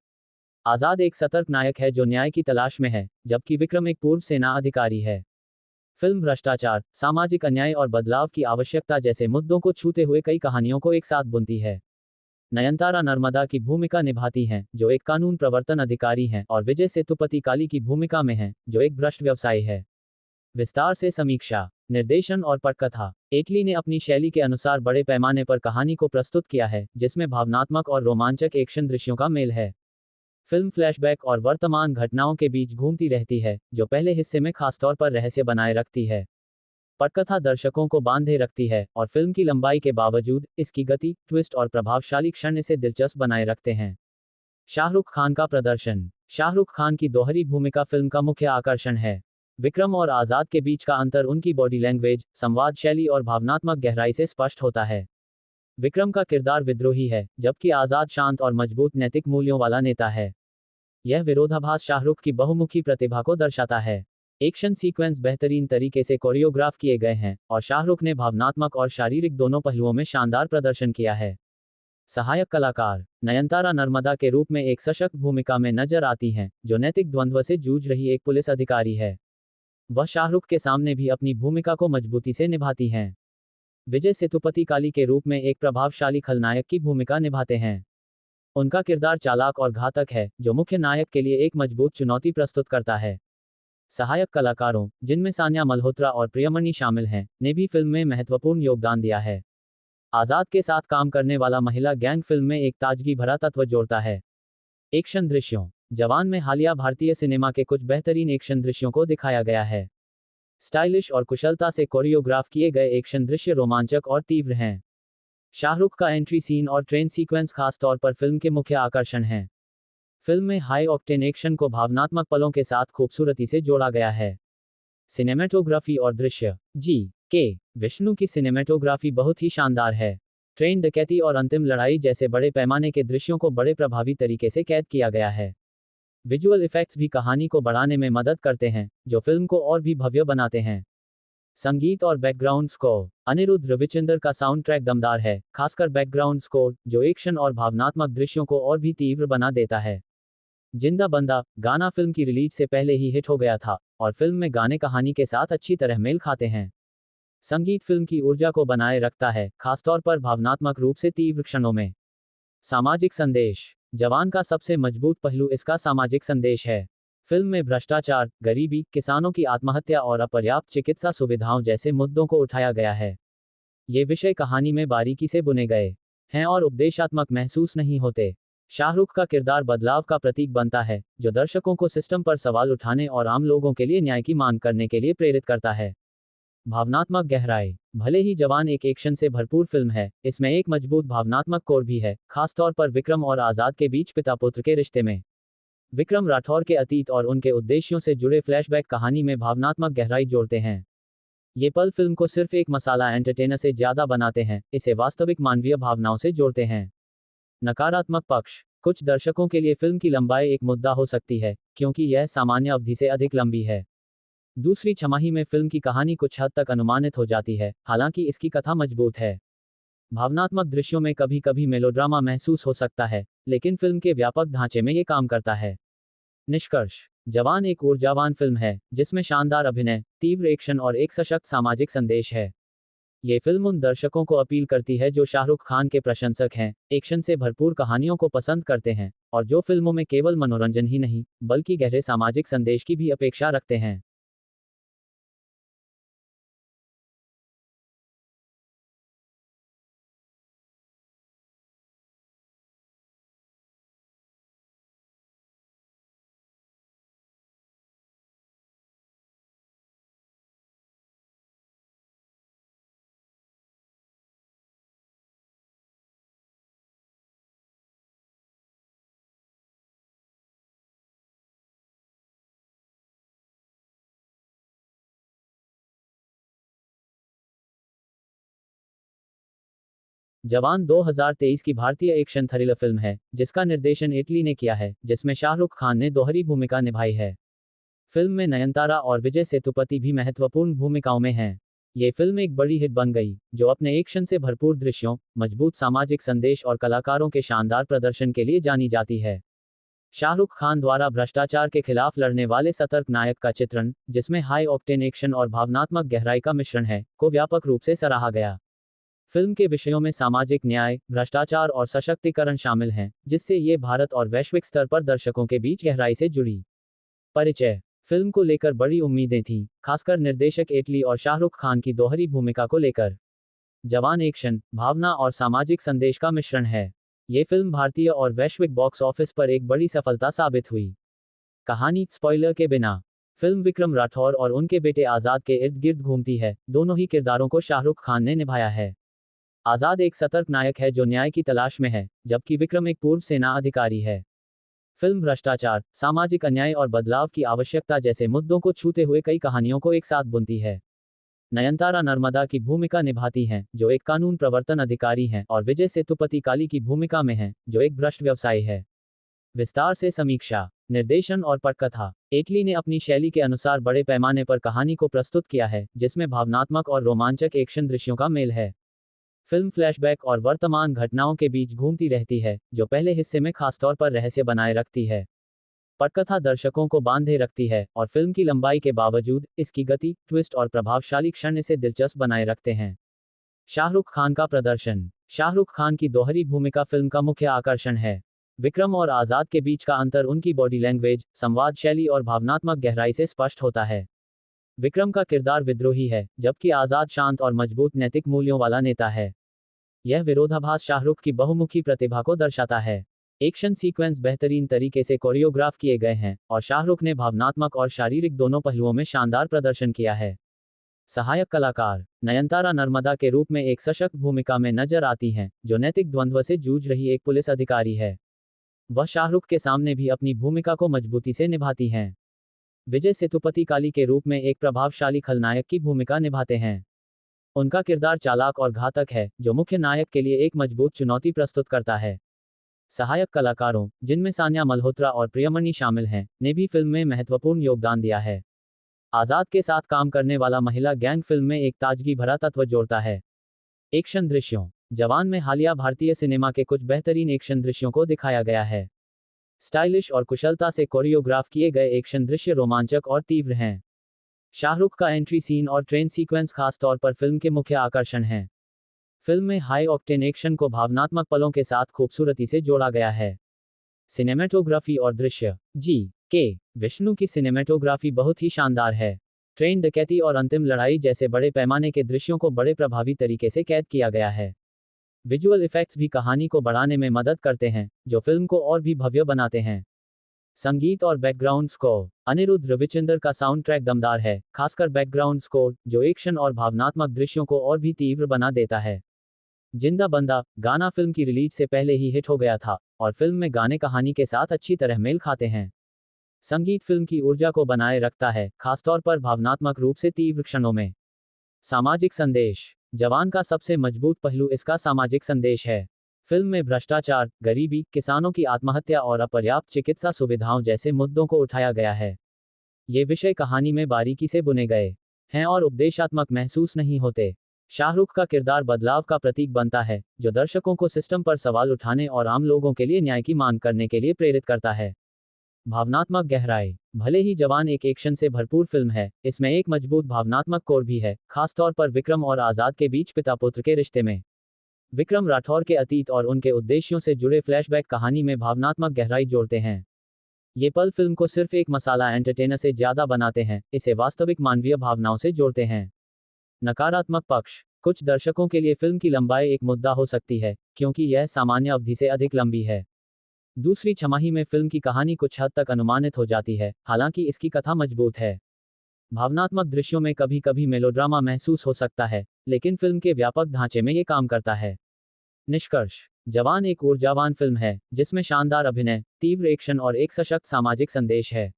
आजाद एक सतर्क नायक है जो न्याय की तलाश में है, जबकि विक्रम एक पूर्व सेना अधिकारी है। फिल्म भ्रष्टाचार, सामाजिक अन्याय और बदलाव की आवश्यकता जैसे मुद्दों को छूते हुए कई कहानियों को एक साथ बुनती है। नयनतारा नर्मदा की भूमिका निभाती हैं, जो एक कानून प्रवर्तन अधिकारी हैं, और विजय सेतुपति काली की भूमिका में हैं, जो एक भ्रष्ट व्यवसायी है। विस्तार से समीक्षा। निर्देशन और पटकथा। एटली ने अपनी शैली के अनुसार बड़े पैमाने पर कहानी को प्रस्तुत किया है, जिसमें भावनात्मक और रोमांचक एक्शन दृश्यों का मेल है। फिल्म फ्लैशबैक और वर्तमान घटनाओं के बीच घूमती रहती है, जो पहले हिस्से में खासतौर पर रहस्य बनाए रखती है। पटकथा दर्शकों को बांधे रखती है, और फिल्म की लंबाई के बावजूद, इसकी गति, ट्विस्ट और प्रभावशाली क्षण इसे दिलचस्प बनाए रखते हैं। शाहरुख खान का प्रदर्शन। शाहरुख खान की दोहरी भूमिका फिल्म का मुख्य आकर्षण है। विक्रम और आजाद के बीच का अंतर उनकी बॉडी लैंग्वेज, संवाद शैली और भावनात्मक गहराई से स्पष्ट होता है। विक्रम का किरदार विद्रोही है, जबकि आजाद शांत और मजबूत नैतिक मूल्यों वाला नेता है। यह विरोधाभास शाहरुख की बहुमुखी प्रतिभा को दर्शाता है। एक्शन सीक्वेंस बेहतरीन तरीके से कोरियोग्राफ किए गए हैं, और शाहरुख ने भावनात्मक और शारीरिक दोनों पहलुओं में शानदार प्रदर्शन किया है। सहायक कलाकार। नयनतारा नर्मदा के रूप में एक सशक्त भूमिका में नजर आती हैं, जो नैतिक द्वंद्व से जूझ रही एक पुलिस अधिकारी है। वह शाहरुख के सामने भी अपनी भूमिका को मजबूती से निभाती हैं। विजय सेतुपति काली के रूप में एक प्रभावशाली खलनायक की भूमिका निभाते हैं। उनका किरदार चालाक और घातक है, जो मुख्य नायक के लिए एक मजबूत चुनौती प्रस्तुत करता है। सहायक कलाकारों, जिनमें सान्या मल्होत्रा और प्रियमणि शामिल हैं, ने भी फिल्म में महत्वपूर्ण योगदान दिया है। आजाद के साथ काम करने वाला महिला गैंग फिल्म में एक ताजगी भरा तत्व जोड़ता है। एक्शन दृश्यों। जवान में हालिया भारतीय सिनेमा के कुछ बेहतरीन एक्शन दृश्यों को दिखाया गया है। स्टाइलिश और कुशलता से कोरियोग्राफ किए गए एक्शन दृश्य रोमांचक और तीव्र हैं। शाहरुख का एंट्री सीन और ट्रेन सीक्वेंस खास तौर पर फिल्म के मुख्य आकर्षण हैं। फिल्म में हाई ऑक्टेन एक्शन को भावनात्मक पलों के साथ खूबसूरती से जोड़ा गया है। सिनेमेटोग्राफी और दृश्य। जी के विष्णु की सिनेमेटोग्राफी बहुत ही शानदार है। ट्रेन डकैती और अंतिम लड़ाई जैसे बड़े पैमाने के दृश्यों को बड़े प्रभावी तरीके से कैद किया गया है। विजुअल इफेक्ट्स भी कहानी को बढ़ाने में मदद करते हैं, जो फिल्म को और भी भव्य बनाते हैं। संगीत और बैकग्राउंड स्कोर। अनिरुद्ध रविचंद्र का साउंड ट्रैक दमदार है, खासकर बैकग्राउंड स्कोर, जो एक्शन और भावनात्मक दृश्यों को और भी तीव्र बना देता है। जिंदा बंदा गाना फिल्म की रिलीज से पहले ही हिट हो गया था, और फिल्म में गाने कहानी के साथ अच्छी तरह मेल खाते हैं। संगीत फिल्म की ऊर्जा को बनाए रखता है, खासतौर पर भावनात्मक रूप से तीव्र क्षणों में। सामाजिक संदेश। जवान का सबसे मजबूत पहलू इसका सामाजिक संदेश है। फिल्म में भ्रष्टाचार, गरीबी, किसानों की आत्महत्या और अपर्याप्त चिकित्सा सुविधाओं जैसे मुद्दों को उठाया गया है। ये विषय कहानी में बारीकी से बुने गए हैं और उपदेशात्मक महसूस नहीं होते। शाहरुख का किरदार बदलाव का प्रतीक बनता है, जो दर्शकों को सिस्टम पर सवाल उठाने और आम लोगों के लिए न्याय की मांग करने के लिए प्रेरित करता है। भावनात्मक गहराई। भले ही जवान एक एक्शन से भरपूर फिल्म है, इसमें एक मजबूत भावनात्मक कोर भी है, खासतौर पर विक्रम और आजाद के बीच पिता पुत्र के रिश्ते में। विक्रम राठौर के अतीत और उनके उद्देश्यों से जुड़े फ्लैशबैक कहानी में भावनात्मक गहराई जोड़ते हैं। ये पल फिल्म को सिर्फ एक मसाला एंटरटेनर से ज्यादा बनाते हैं, इसे वास्तविक मानवीय भावनाओं से जोड़ते हैं। नकारात्मक पक्ष। कुछ दर्शकों के लिए फिल्म की लंबाई एक मुद्दा हो सकती है, क्योंकि यह सामान्य अवधि से अधिक लंबी है। दूसरी छमाही में फिल्म की कहानी कुछ हद तक अनुमानित हो जाती है, हालांकि इसकी कथा मजबूत है। भावनात्मक दृश्यों में कभी कभी मेलोड्रामा महसूस हो सकता है, लेकिन फिल्म के व्यापक ढांचे में ये काम करता है। निष्कर्ष। जवान एक ऊर्जावान फिल्म है, जिसमें शानदार अभिनय, तीव्र एक्शन और एक सशक्त सामाजिक संदेश है। ये फिल्म उन दर्शकों को अपील करती है जो शाहरुख खान के प्रशंसक हैं, एक्शन से भरपूर कहानियों को पसंद करते हैं, और जो फिल्मों में केवल मनोरंजन ही नहीं, बल्कि गहरे सामाजिक संदेश की भी अपेक्षा रखते हैं। जवान 2023 की भारतीय एक्शन थ्रिलर फिल्म है, जिसका निर्देशन इटली ने किया है, जिसमें शाहरुख खान ने दोहरी भूमिका निभाई है। फिल्म में नयनतारा और विजय सेतुपति भी महत्वपूर्ण भूमिकाओं में हैं। ये फिल्म एक बड़ी हिट बन गई, जो अपने एक्शन से भरपूर दृश्यों, मजबूत सामाजिक संदेश और कलाकारों के शानदार प्रदर्शन के लिए जानी जाती है। शाहरुख खान द्वारा भ्रष्टाचार के खिलाफ लड़ने वाले सतर्क नायक का चित्रण, जिसमें हाई ऑक्टेन एक्शन और भावनात्मक गहराई का मिश्रण है, को व्यापक रूप से सराहा गया। फिल्म के विषयों में सामाजिक न्याय, भ्रष्टाचार और सशक्तिकरण शामिल हैं, जिससे ये भारत और वैश्विक स्तर पर दर्शकों के बीच गहराई से जुड़ी। परिचय। फिल्म को लेकर बड़ी उम्मीदें थीं, खासकर निर्देशक एटली और शाहरुख खान की दोहरी भूमिका को लेकर। जवान एक्शन, भावना और सामाजिक संदेश का मिश्रण है। ये फिल्म भारतीय और वैश्विक बॉक्स ऑफिस पर एक बड़ी सफलता साबित हुई। कहानी। स्पॉइलर के बिना। फिल्म विक्रम राठौर और उनके बेटे आजाद के इर्द गिर्द घूमती है, दोनों ही किरदारों को शाहरुख खान ने निभाया है। आजाद एक सतर्क नायक है जो न्याय की तलाश में है, जबकि विक्रम एक पूर्व सेना अधिकारी है। फिल्म भ्रष्टाचार, सामाजिक अन्याय और बदलाव की आवश्यकता जैसे मुद्दों को छूते हुए कई कहानियों को एक साथ बुनती है। नयनतारा नर्मदा की भूमिका निभाती हैं, जो एक कानून प्रवर्तन अधिकारी हैं, और विजय सेतुपति काली की भूमिका में हैं, जो एक भ्रष्ट व्यवसायी है। विस्तार से समीक्षा। निर्देशन और पटकथा। एटली ने अपनी शैली के अनुसार बड़े पैमाने पर कहानी को प्रस्तुत किया है, जिसमें भावनात्मक और रोमांचक एक्शन दृश्यों का मेल है। फिल्म फ्लैशबैक और वर्तमान घटनाओं के बीच घूमती रहती है, जो पहले हिस्से में खासतौर पर रहस्य बनाए रखती है। पटकथा दर्शकों को बांधे रखती है, और फिल्म की लंबाई के बावजूद, इसकी गति, ट्विस्ट और प्रभावशाली क्षण इसे दिलचस्प बनाए रखते हैं। शाहरुख खान का प्रदर्शन। शाहरुख खान की दोहरी भूमिका फिल्म का मुख्य आकर्षण है। विक्रम और आजाद के बीच का अंतर उनकी बॉडी लैंग्वेज, संवाद शैली और भावनात्मक गहराई से स्पष्ट होता है। विक्रम का किरदार विद्रोही है, जबकि आजाद शांत और मजबूत नैतिक मूल्यों वाला नेता है। यह विरोधाभास शाहरुख की बहुमुखी प्रतिभा को दर्शाता है। एक्शन सीक्वेंस बेहतरीन तरीके से कोरियोग्राफ किए गए हैं, और शाहरुख ने भावनात्मक और शारीरिक दोनों पहलुओं में शानदार प्रदर्शन किया है। सहायक कलाकार। नयनतारा नर्मदा के रूप में एक सशक्त भूमिका में नजर आती हैं, जो नैतिक द्वंद्व से जूझ रही एक पुलिस अधिकारी है। वह शाहरुख के सामने भी अपनी भूमिका को मजबूती से निभाती हैं। विजय सेतुपति काली के रूप में एक प्रभावशाली खलनायक की भूमिका निभाते हैं। उनका किरदार चालाक और घातक है, जो मुख्य नायक के लिए एक मजबूत चुनौती प्रस्तुत करता है। सहायक कलाकारों, जिनमें सान्या मल्होत्रा और प्रियमणि शामिल हैं, ने भी फिल्म में महत्वपूर्ण योगदान दिया है। आजाद के साथ काम करने वाला महिला गैंग फिल्म में एक ताजगी भरा तत्व जोड़ता है। एक्शन दृश्यों। जवान में हालिया भारतीय सिनेमा के कुछ बेहतरीन एक्शन दृश्यों को दिखाया गया है। स्टाइलिश और कुशलता से कोरियोग्राफ किए गए एक्शन दृश्य रोमांचक और तीव्र हैं। शाहरुख का एंट्री सीन और ट्रेन सीक्वेंस खास तौर पर फिल्म के मुख्य आकर्षण हैं। फिल्म में हाई ऑक्टेन एक्शन को भावनात्मक पलों के साथ खूबसूरती से जोड़ा गया है। सिनेमेटोग्राफी और दृश्य। जी के विष्णु की सिनेमेटोग्राफी बहुत ही शानदार है। ट्रेन डकैती और अंतिम लड़ाई जैसे बड़े पैमाने के दृश्यों को बड़े प्रभावी तरीके से कैद किया गया है। विजुअल इफेक्ट्स भी कहानी को बढ़ाने में मदद करते हैं, जो फिल्म को और भी भव्य बनाते हैं। संगीत और बैकग्राउंड स्कोर। अनिरुद्ध रविचंद्र का साउंड ट्रैक दमदार है, खासकर बैकग्राउंड स्कोर, जो एक्शन और भावनात्मक दृश्यों को और भी तीव्र बना देता है। जिंदा बंदा गाना फिल्म की रिलीज से पहले ही हिट हो गया था, और फिल्म में गाने कहानी के साथ अच्छी तरह मेल खाते हैं। संगीत फिल्म की ऊर्जा को बनाए रखता है, खासतौर पर भावनात्मक रूप से तीव्र क्षणों में। सामाजिक संदेश। जवान का सबसे मजबूत पहलू इसका सामाजिक संदेश है। फिल्म में भ्रष्टाचार, गरीबी, किसानों की आत्महत्या और अपर्याप्त चिकित्सा सुविधाओं जैसे मुद्दों को उठाया गया है। ये विषय कहानी में बारीकी से बुने गए हैं और उपदेशात्मक महसूस नहीं होते। शाहरुख का किरदार बदलाव का प्रतीक बनता है, जो दर्शकों को सिस्टम पर सवाल उठाने और आम लोगों के लिए न्याय की मांग करने के लिए प्रेरित करता है। भावनात्मक गहराई। भले ही जवान एक एक्शन से भरपूर फिल्म है, इसमें एक मजबूत भावनात्मक कोर भी है, खासतौर पर विक्रम और आजाद के बीच पिता पुत्र के रिश्ते में। विक्रम राठौर के अतीत और उनके उद्देश्यों से जुड़े फ्लैशबैक कहानी में भावनात्मक गहराई जोड़ते हैं। ये पल फिल्म को सिर्फ एक मसाला एंटरटेनर से ज्यादा बनाते हैं, इसे वास्तविक मानवीय भावनाओं से जोड़ते हैं। नकारात्मक पक्ष। कुछ दर्शकों के लिए फिल्म की लंबाई एक मुद्दा हो सकती है, क्योंकि यह सामान्य अवधि से अधिक लंबी है। दूसरी छमाही में फिल्म की कहानी कुछ हद तक अनुमानित हो जाती है, हालांकि इसकी कथा मजबूत है। भावनात्मक दृश्यों में कभी कभी मेलोड्रामा महसूस हो सकता है, लेकिन फिल्म के व्यापक ढांचे में ये काम करता है। निष्कर्ष। जवान एक ऊर्जावान फिल्म है, जिसमें शानदार अभिनय, तीव्र एक्शन और एक सशक्त सामाजिक संदेश है।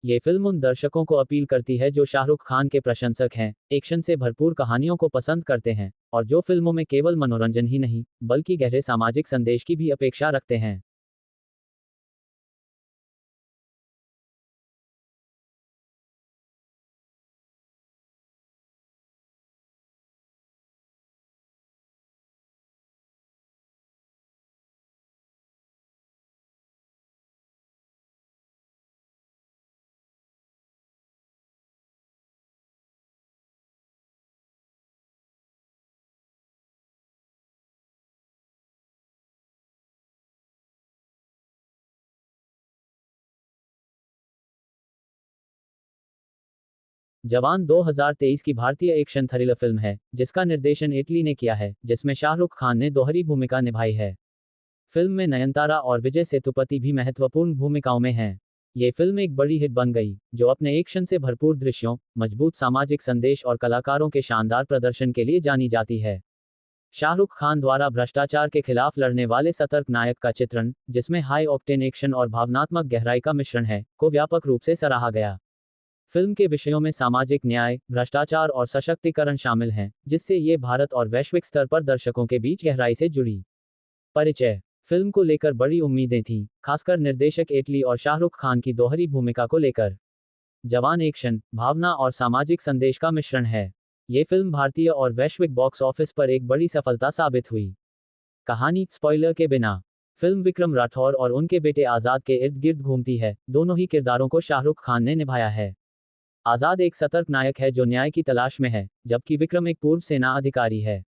ये फिल्म उन दर्शकों को अपील करती है जो शाहरुख खान के प्रशंसक हैं, एक्शन से भरपूर कहानियों को पसंद करते हैं, और जो फिल्मों में केवल मनोरंजन ही नहीं, बल्कि गहरे सामाजिक संदेश की भी अपेक्षा रखते हैं। जवान 2023 की भारतीय एक्शन थ्रिलर फिल्म है, जिसका निर्देशन इटली ने किया है, जिसमें शाहरुख खान ने दोहरी भूमिका निभाई है। फिल्म में नयनतारा और विजय सेतुपति भी महत्वपूर्ण भूमिकाओं में हैं। ये फिल्म एक बड़ी हिट बन गई, जो अपने एक्शन से भरपूर दृश्यों, मजबूत सामाजिक संदेश और कलाकारों के शानदार प्रदर्शन के लिए जानी जाती है। शाहरुख खान द्वारा भ्रष्टाचार के खिलाफ लड़ने वाले सतर्क नायक का चित्रण, जिसमें हाई ऑक्टेन एक्शन और भावनात्मक गहराई का मिश्रण है, को व्यापक रूप से सराहा गया। फिल्म के विषयों में सामाजिक न्याय, भ्रष्टाचार और सशक्तिकरण शामिल हैं, जिससे ये भारत और वैश्विक स्तर पर दर्शकों के बीच गहराई से जुड़ी। परिचय। फिल्म को लेकर बड़ी उम्मीदें थीं, खासकर निर्देशक इटली और शाहरुख खान की दोहरी भूमिका को लेकर। जवान एक्शन, भावना और सामाजिक संदेश का मिश्रण है। ये फिल्म भारतीय और वैश्विक बॉक्स ऑफिस पर एक बड़ी सफलता साबित हुई। कहानी। स्पॉइलर के बिना। फिल्म विक्रम राठौर और उनके बेटे आजाद के इर्द गिर्द घूमती है, दोनों ही किरदारों को शाहरुख खान ने निभाया है। आजाद एक सतर्क नायक है जो न्याय की तलाश में है, जबकि विक्रम एक पूर्व सेना अधिकारी है।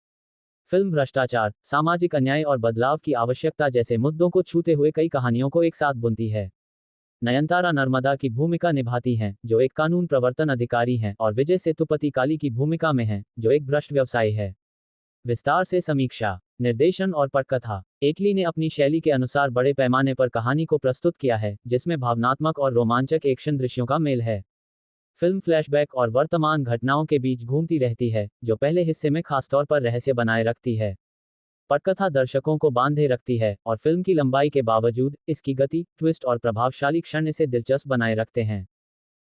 फिल्म भ्रष्टाचार, सामाजिक अन्याय और बदलाव की आवश्यकता जैसे मुद्दों को छूते हुए कई कहानियों को एक साथ बुनती है। नयनतारा नर्मदा की भूमिका निभाती हैं, जो एक कानून प्रवर्तन अधिकारी हैं, और विजय सेतुपति काली की भूमिका में हैं, जो एक भ्रष्ट व्यवसायी है। विस्तार से समीक्षा। निर्देशन और पटकथा। इटली ने अपनी शैली के अनुसार बड़े पैमाने पर कहानी को प्रस्तुत किया है, जिसमें भावनात्मक और रोमांचक एक्शन दृश्यों का मेल है। फिल्म फ्लैशबैक और वर्तमान घटनाओं के बीच घूमती रहती है, जो पहले हिस्से में खासतौर पर रहस्य बनाए रखती है। पटकथा दर्शकों को बांधे रखती है, और फिल्म की लंबाई के बावजूद, इसकी गति, ट्विस्ट और प्रभावशाली क्षण इसे दिलचस्प बनाए रखते हैं।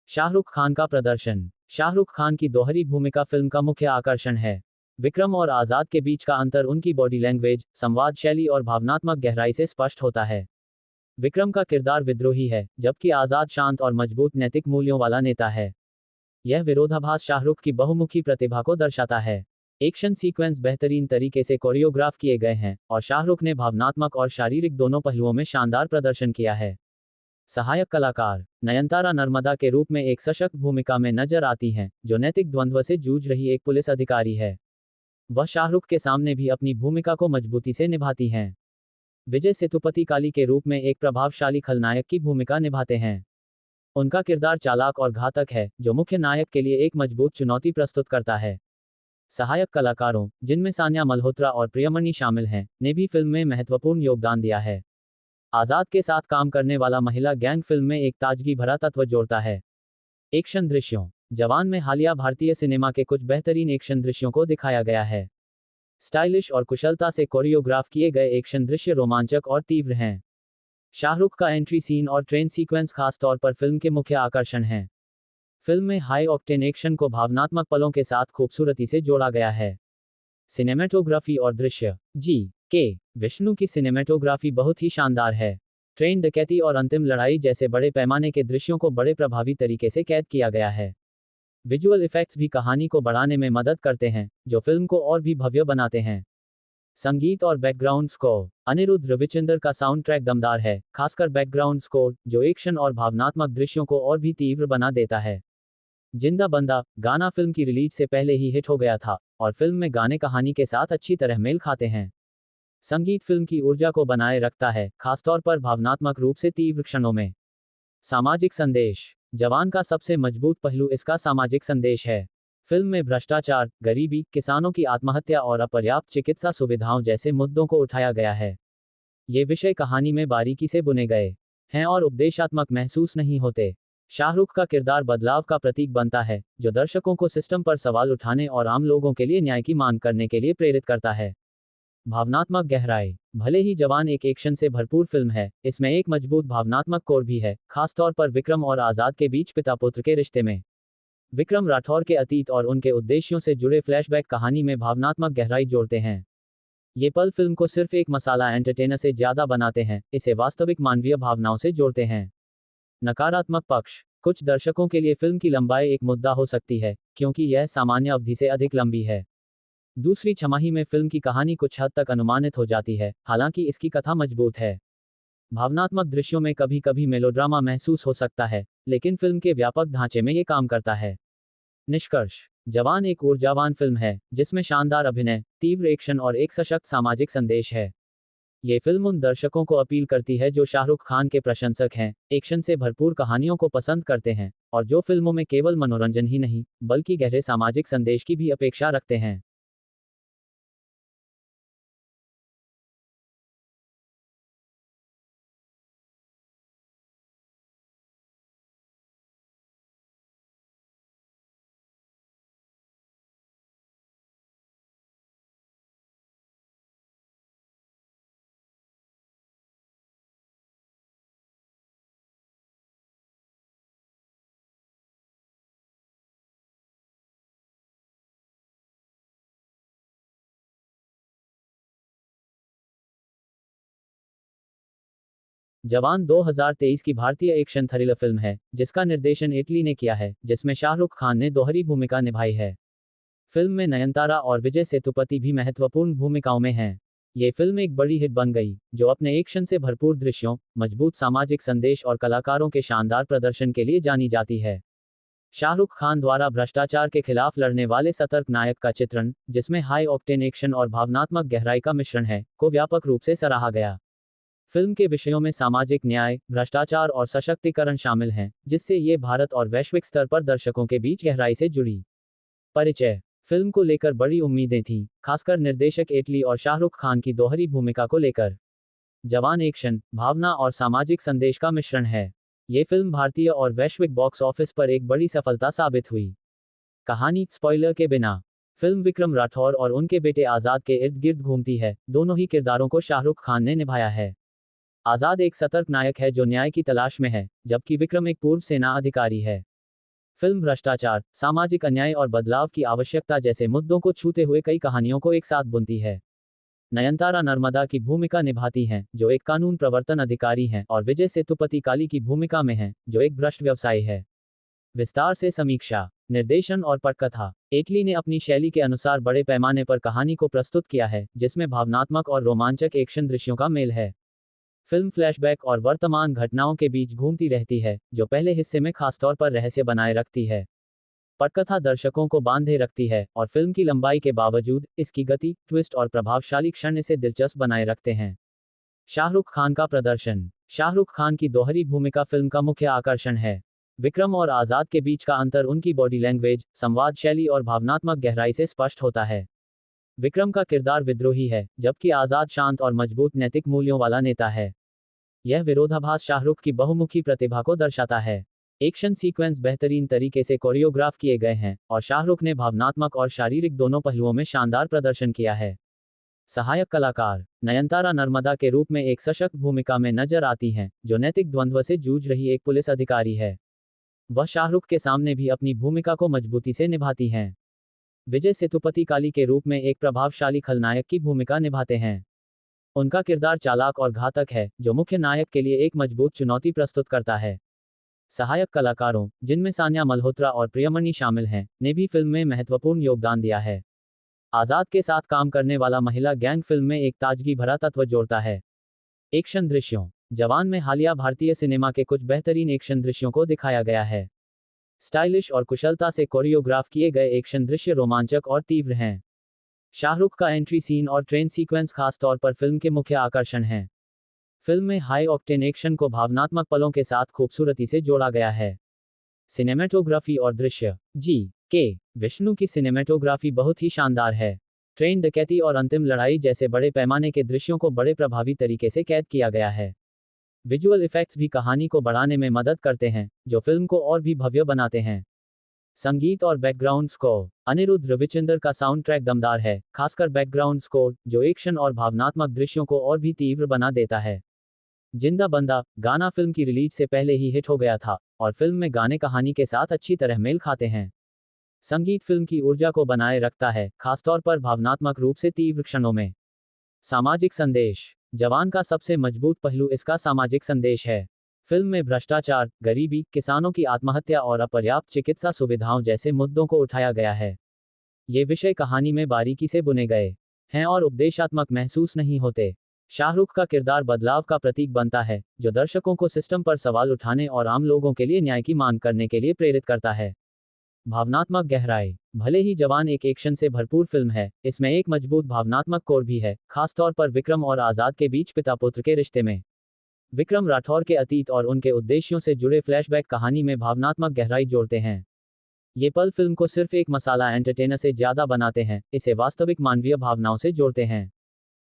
शाहरुख खान का प्रदर्शन। शाहरुख खान की दोहरी भूमिका फिल्म का मुख्य आकर्षण है। विक्रम और आजाद के बीच का अंतर उनकी बॉडी लैंग्वेज, संवाद शैली और भावनात्मक गहराई से स्पष्ट होता है। विक्रम का किरदार विद्रोही है, जबकि आजाद शांत और मजबूत नैतिक मूल्यों वाला नेता है। यह विरोधाभास शाहरुख की बहुमुखी प्रतिभा को दर्शाता है। एक्शन सीक्वेंस बेहतरीन तरीके से कोरियोग्राफ किए गए हैं, और शाहरुख ने भावनात्मक और शारीरिक दोनों पहलुओं में शानदार प्रदर्शन किया है। सहायक कलाकार। नयनतारा नर्मदा के रूप में एक सशक्त भूमिका में नजर आती हैं, जो नैतिक द्वंद्व से जूझ रही एक पुलिस अधिकारी है। वह शाहरुख के सामने भी अपनी भूमिका को मजबूती से निभाती हैं। विजय सेतुपति काली के रूप में एक प्रभावशाली खलनायक की भूमिका निभाते हैं। उनका किरदार चालाक और घातक है, जो मुख्य नायक के लिए एक मजबूत चुनौती प्रस्तुत करता है। सहायक कलाकारों, जिनमें सान्या मल्होत्रा और प्रियमणि शामिल हैं, ने भी फिल्म में महत्वपूर्ण योगदान दिया है। आजाद के साथ काम करने वाला महिला गैंग फिल्म में एक ताजगी भरा तत्व जोड़ता है। एक्शन दृश्यों। जवान में हालिया भारतीय सिनेमा के कुछ बेहतरीन एक्शन दृश्यों को दिखाया गया है। स्टाइलिश और कुशलता से कोरियोग्राफ किए गए एक्शन दृश्य रोमांचक और तीव्र हैं। शाहरुख का एंट्री सीन और ट्रेन सीक्वेंस खास तौर पर फिल्म के मुख्य आकर्षण हैं। फिल्म में हाई ऑक्टेन एक्शन को भावनात्मक पलों के साथ खूबसूरती से जोड़ा गया है। सिनेमेटोग्राफी और दृश्य। जी के विष्णु की सिनेमेटोग्राफी बहुत ही शानदार है। ट्रेन डकैती और अंतिम लड़ाई जैसे बड़े पैमाने के दृश्यों को बड़े प्रभावी तरीके से कैद किया गया है। विजुअल इफेक्ट्स भी कहानी को बढ़ाने में मदद करते हैं, जो फिल्म को और भी भव्य बनाते हैं। संगीत और बैकग्राउंड स्कोर। अनिरुद्ध रविचंद्र का साउंड ट्रैक दमदार है, खासकर बैकग्राउंड स्कोर, जो एक्शन और भावनात्मक दृश्यों को और भी तीव्र बना देता है। जिंदा बंदा गाना फिल्म की रिलीज से पहले ही हिट हो गया था, और फिल्म में गाने कहानी के साथ अच्छी तरह मेल खाते हैं। संगीत फिल्म की ऊर्जा को बनाए रखता है, खासतौर पर भावनात्मक रूप से तीव्र क्षणों में। सामाजिक संदेश। जवान का सबसे मजबूत पहलू इसका सामाजिक संदेश है। फिल्म में भ्रष्टाचार, गरीबी, किसानों की आत्महत्या और अपर्याप्त चिकित्सा सुविधाओं जैसे मुद्दों को उठाया गया है। ये विषय कहानी में बारीकी से बुने गए हैं और उपदेशात्मक महसूस नहीं होते। शाहरुख का किरदार बदलाव का प्रतीक बनता है, जो दर्शकों को सिस्टम पर सवाल उठाने और आम लोगों के लिए न्याय की मांग करने के लिए प्रेरित करता है। भावनात्मक गहराई। भले ही जवान एक एक्शन से भरपूर फिल्म है, इसमें एक मजबूत भावनात्मक कोर भी है, खासतौर पर विक्रम और आजाद के बीच पिता पुत्र के रिश्ते में। विक्रम राठौर के अतीत और उनके उद्देश्यों से जुड़े फ्लैशबैक कहानी में भावनात्मक गहराई जोड़ते हैं। ये पल फिल्म को सिर्फ एक मसाला एंटरटेनर से ज्यादा बनाते हैं, इसे वास्तविक मानवीय भावनाओं से जोड़ते हैं। नकारात्मक पक्ष। कुछ दर्शकों के लिए फिल्म की लंबाई एक मुद्दा हो सकती है, क्योंकि यह सामान्य अवधि से अधिक लंबी है। दूसरी छमाही में फिल्म की कहानी कुछ हद तक अनुमानित हो जाती है, हालांकि इसकी कथा मजबूत है। भावनात्मक दृश्यों में कभी कभी मेलोड्रामा महसूस हो सकता है, लेकिन फिल्म के व्यापक ढांचे में ये काम करता है। निष्कर्ष। जवान एक ऊर्जावान फिल्म है, जिसमें शानदार अभिनय, तीव्र एक्शन और एक सशक्त सामाजिक संदेश है। ये फिल्म उन दर्शकों को अपील करती है जो शाहरुख खान के प्रशंसक हैं, एक्शन से भरपूर कहानियों को पसंद करते हैं, और जो फिल्मों में केवल मनोरंजन ही नहीं, बल्कि गहरे सामाजिक संदेश की भी अपेक्षा रखते हैं। जवान 2023 की भारतीय एक्शन थ्रिलर फिल्म है, जिसका निर्देशन इटली ने किया है, जिसमें शाहरुख खान ने दोहरी भूमिका निभाई है। फिल्म में नयनतारा और विजय सेतुपति भी महत्वपूर्ण भूमिकाओं में हैं। ये फिल्म एक बड़ी हिट बन गई, जो अपने एक्शन से भरपूर दृश्यों, मजबूत सामाजिक संदेश और कलाकारों के शानदार प्रदर्शन के लिए जानी जाती है। शाहरुख खान द्वारा भ्रष्टाचार के खिलाफ लड़ने वाले सतर्क नायक का चित्रण, जिसमें हाई ऑक्टेन एक्शन और भावनात्मक गहराई का मिश्रण है, को व्यापक रूप से सराहा गया। फिल्म के विषयों में सामाजिक न्याय, भ्रष्टाचार और सशक्तिकरण शामिल हैं, जिससे ये भारत और वैश्विक स्तर पर दर्शकों के बीच गहराई से जुड़ी। परिचय। फिल्म को लेकर बड़ी उम्मीदें थीं, खासकर निर्देशक इटली और शाहरुख खान की दोहरी भूमिका को लेकर। जवान एक्शन, भावना और सामाजिक संदेश का मिश्रण है। ये फिल्म भारतीय और वैश्विक बॉक्स ऑफिस पर एक बड़ी सफलता साबित हुई। कहानी। स्पॉइलर के बिना। फिल्म विक्रम राठौर और उनके बेटे आजाद के इर्द गिर्द घूमती है, दोनों ही किरदारों को शाहरुख खान ने निभाया है। आजाद एक सतर्क नायक है जो न्याय की तलाश में है, जबकि विक्रम एक पूर्व सेना अधिकारी है। फिल्म भ्रष्टाचार, सामाजिक अन्याय और बदलाव की आवश्यकता जैसे मुद्दों को छूते हुए कई कहानियों को एक साथ बुनती है। नयनतारा नर्मदा की भूमिका निभाती हैं, जो एक कानून प्रवर्तन अधिकारी हैं, और विजय सेतुपति काली की भूमिका में हैं, जो एक भ्रष्ट व्यवसायी है। विस्तार से समीक्षा। निर्देशन और पटकथा। इटली ने अपनी शैली के अनुसार बड़े पैमाने पर कहानी को प्रस्तुत किया है, जिसमें भावनात्मक और रोमांचक एक्शन दृश्यों का मेल है। फिल्म फ्लैशबैक और वर्तमान घटनाओं के बीच घूमती रहती है, जो पहले हिस्से में खासतौर पर रहस्य बनाए रखती है। पटकथा दर्शकों को बांधे रखती है, और फिल्म की लंबाई के बावजूद, इसकी गति, ट्विस्ट और प्रभावशाली क्षण इसे दिलचस्प बनाए रखते हैं। शाहरुख खान का प्रदर्शन। शाहरुख खान की दोहरी भूमिका फिल्म का मुख्य आकर्षण है। विक्रम और आजाद के बीच का अंतर उनकी बॉडी लैंग्वेज, संवाद शैली और भावनात्मक गहराई से स्पष्ट होता है। विक्रम का किरदार विद्रोही है, जबकि आजाद शांत और मजबूत नैतिक मूल्यों वाला नेता है। यह विरोधाभास शाहरुख की बहुमुखी प्रतिभा को दर्शाता है। एक्शन सीक्वेंस बेहतरीन तरीके से कोरियोग्राफ किए गए हैं और शाहरुख ने भावनात्मक और शारीरिक दोनों पहलुओं में शानदार प्रदर्शन किया है। सहायक कलाकार नयनतारा नर्मदा के रूप में एक सशक्त भूमिका में नजर आती हैं, जो नैतिक द्वंद्व से जूझ रही एक पुलिस अधिकारी है। वह शाहरुख के सामने भी अपनी भूमिका को मजबूती से निभाती हैं। विजय सेतुपति काली के रूप में एक प्रभावशाली खलनायक की भूमिका निभाते हैं। उनका किरदार चालाक और घातक है, जो मुख्य नायक के लिए एक मजबूत चुनौती प्रस्तुत करता है। सहायक कलाकारों, जिनमें सान्या मल्होत्रा और प्रियमणि शामिल हैं, ने भी फिल्म में महत्वपूर्ण योगदान दिया है। आजाद के साथ काम करने वाला महिला गैंग फिल्म में एक ताजगी भरा तत्व जोड़ता है। एक्शन दृश्यों जवान में हालिया भारतीय सिनेमा के कुछ बेहतरीन एक्शन दृश्यों को दिखाया गया है। स्टाइलिश और कुशलता से कोरियोग्राफ किए गए एक्शन दृश्य रोमांचक और तीव्र हैं। शाहरुख का एंट्री सीन और ट्रेन सीक्वेंस खास तौर पर फिल्म के मुख्य आकर्षण हैं। फिल्म में हाई ऑक्टेन एक्शन को भावनात्मक पलों के साथ खूबसूरती से जोड़ा गया है। सिनेमेटोग्राफी और दृश्य के विष्णु की सिनेमेटोग्राफी बहुत ही शानदार है। ट्रेन डकैती और अंतिम लड़ाई जैसे बड़े पैमाने के दृश्यों को बड़े प्रभावी तरीके से कैद किया गया है। विजुअल इफेक्ट्स भी कहानी को बढ़ाने में मदद करते हैं, जो फिल्म को और भी भव्य बनाते हैं। संगीत और बैकग्राउंड स्कोर अनिरुद्ध रविचंद्र का साउंड ट्रैक दमदार है, खासकर बैकग्राउंड स्कोर, जो एक्शन और भावनात्मक दृश्यों को और भी तीव्र बना देता है। जिंदा बंदा गाना फिल्म की रिलीज से पहले ही हिट हो गया था और फिल्म में गाने कहानी के साथ अच्छी तरह मेल खाते हैं। संगीत फिल्म की ऊर्जा को बनाए रखता है, खासतौर पर भावनात्मक रूप से तीव्र क्षणों में। सामाजिक संदेश जवान का सबसे मजबूत पहलू इसका सामाजिक संदेश है। फिल्म में भ्रष्टाचार, गरीबी, किसानों की आत्महत्या और अपर्याप्त चिकित्सा सुविधाओं जैसे मुद्दों को उठाया गया है। ये विषय कहानी में बारीकी से बुने गए हैं और उपदेशात्मक महसूस नहीं होते। शाहरुख का किरदार बदलाव का प्रतीक बनता है, जो दर्शकों को सिस्टम पर सवाल उठाने और आम लोगों के लिए न्याय की मांग करने के लिए प्रेरित करता है। भावनात्मक गहराई भले ही जवान एक एक्शन से भरपूर फिल्म है, इसमें एक मजबूत भावनात्मक कोर भी है, खासतौर पर विक्रम और आजाद के बीच पिता पुत्र के रिश्ते में। विक्रम राठौर के अतीत और उनके उद्देश्यों से जुड़े फ्लैशबैक कहानी में भावनात्मक गहराई जोड़ते हैं। ये पल फिल्म को सिर्फ एक मसाला एंटरटेनर से ज्यादा बनाते हैं, इसे वास्तविक मानवीय भावनाओं से जोड़ते हैं।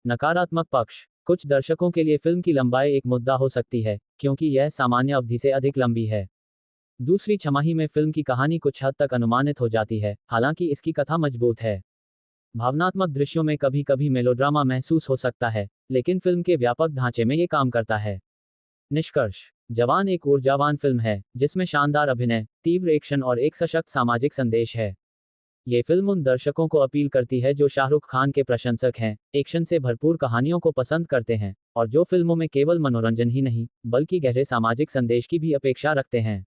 नकारात्मक पक्ष कुछ दर्शकों के लिए फिल्म की लंबाई एक मुद्दा हो सकती है, क्योंकि यह सामान्य अवधि से अधिक लंबी है। दूसरी छमाही में फिल्म की कहानी कुछ हद तक अनुमानित हो जाती है, हालांकि इसकी कथा मजबूत है। भावनात्मक दृश्यों में कभी कभी मेलोड्रामा महसूस हो सकता है, लेकिन फिल्म के व्यापक ढांचे में ये काम करता है। निष्कर्ष जवान एक ऊर्जावान फिल्म है, जिसमें शानदार अभिनय, तीव्र एक्शन और एक सशक्त सामाजिक संदेश है। ये फिल्म उन दर्शकों को अपील करती है जो शाहरुख खान के प्रशंसक हैं, एक्शन से भरपूर कहानियों को पसंद करते हैं और जो फिल्मों में केवल मनोरंजन ही नहीं, बल्कि गहरे सामाजिक संदेश की भी अपेक्षा रखते हैं।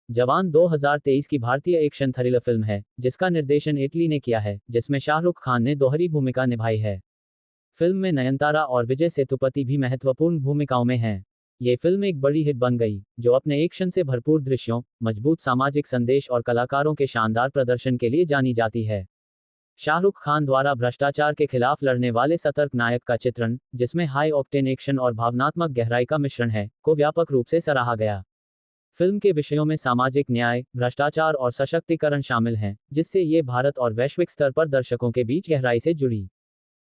जवान 2023 की भारतीय एक्शन थ्रिलर फिल्म है, जिसका निर्देशन इटली ने किया है, जिसमें शाहरुख खान ने दोहरी भूमिका निभाई है। फिल्म में नयनतारा और विजय सेतुपति भी महत्वपूर्ण भूमिकाओं में हैं। ये फिल्म एक बड़ी हिट बन गई, जो अपने एक्शन से भरपूर दृश्यों, मजबूत सामाजिक संदेश और कलाकारों के शानदार प्रदर्शन के लिए जानी जाती है। शाहरुख खान द्वारा भ्रष्टाचार के खिलाफ लड़ने वाले सतर्क नायक का चित्रण, जिसमें हाई ऑक्टेन एक्शन और भावनात्मक गहराई का मिश्रण है, को व्यापक रूप से सराहा गया। फिल्म के विषयों में सामाजिक न्याय, भ्रष्टाचार और सशक्तिकरण शामिल हैं, जिससे ये भारत और वैश्विक स्तर पर दर्शकों के बीच गहराई से जुड़ी।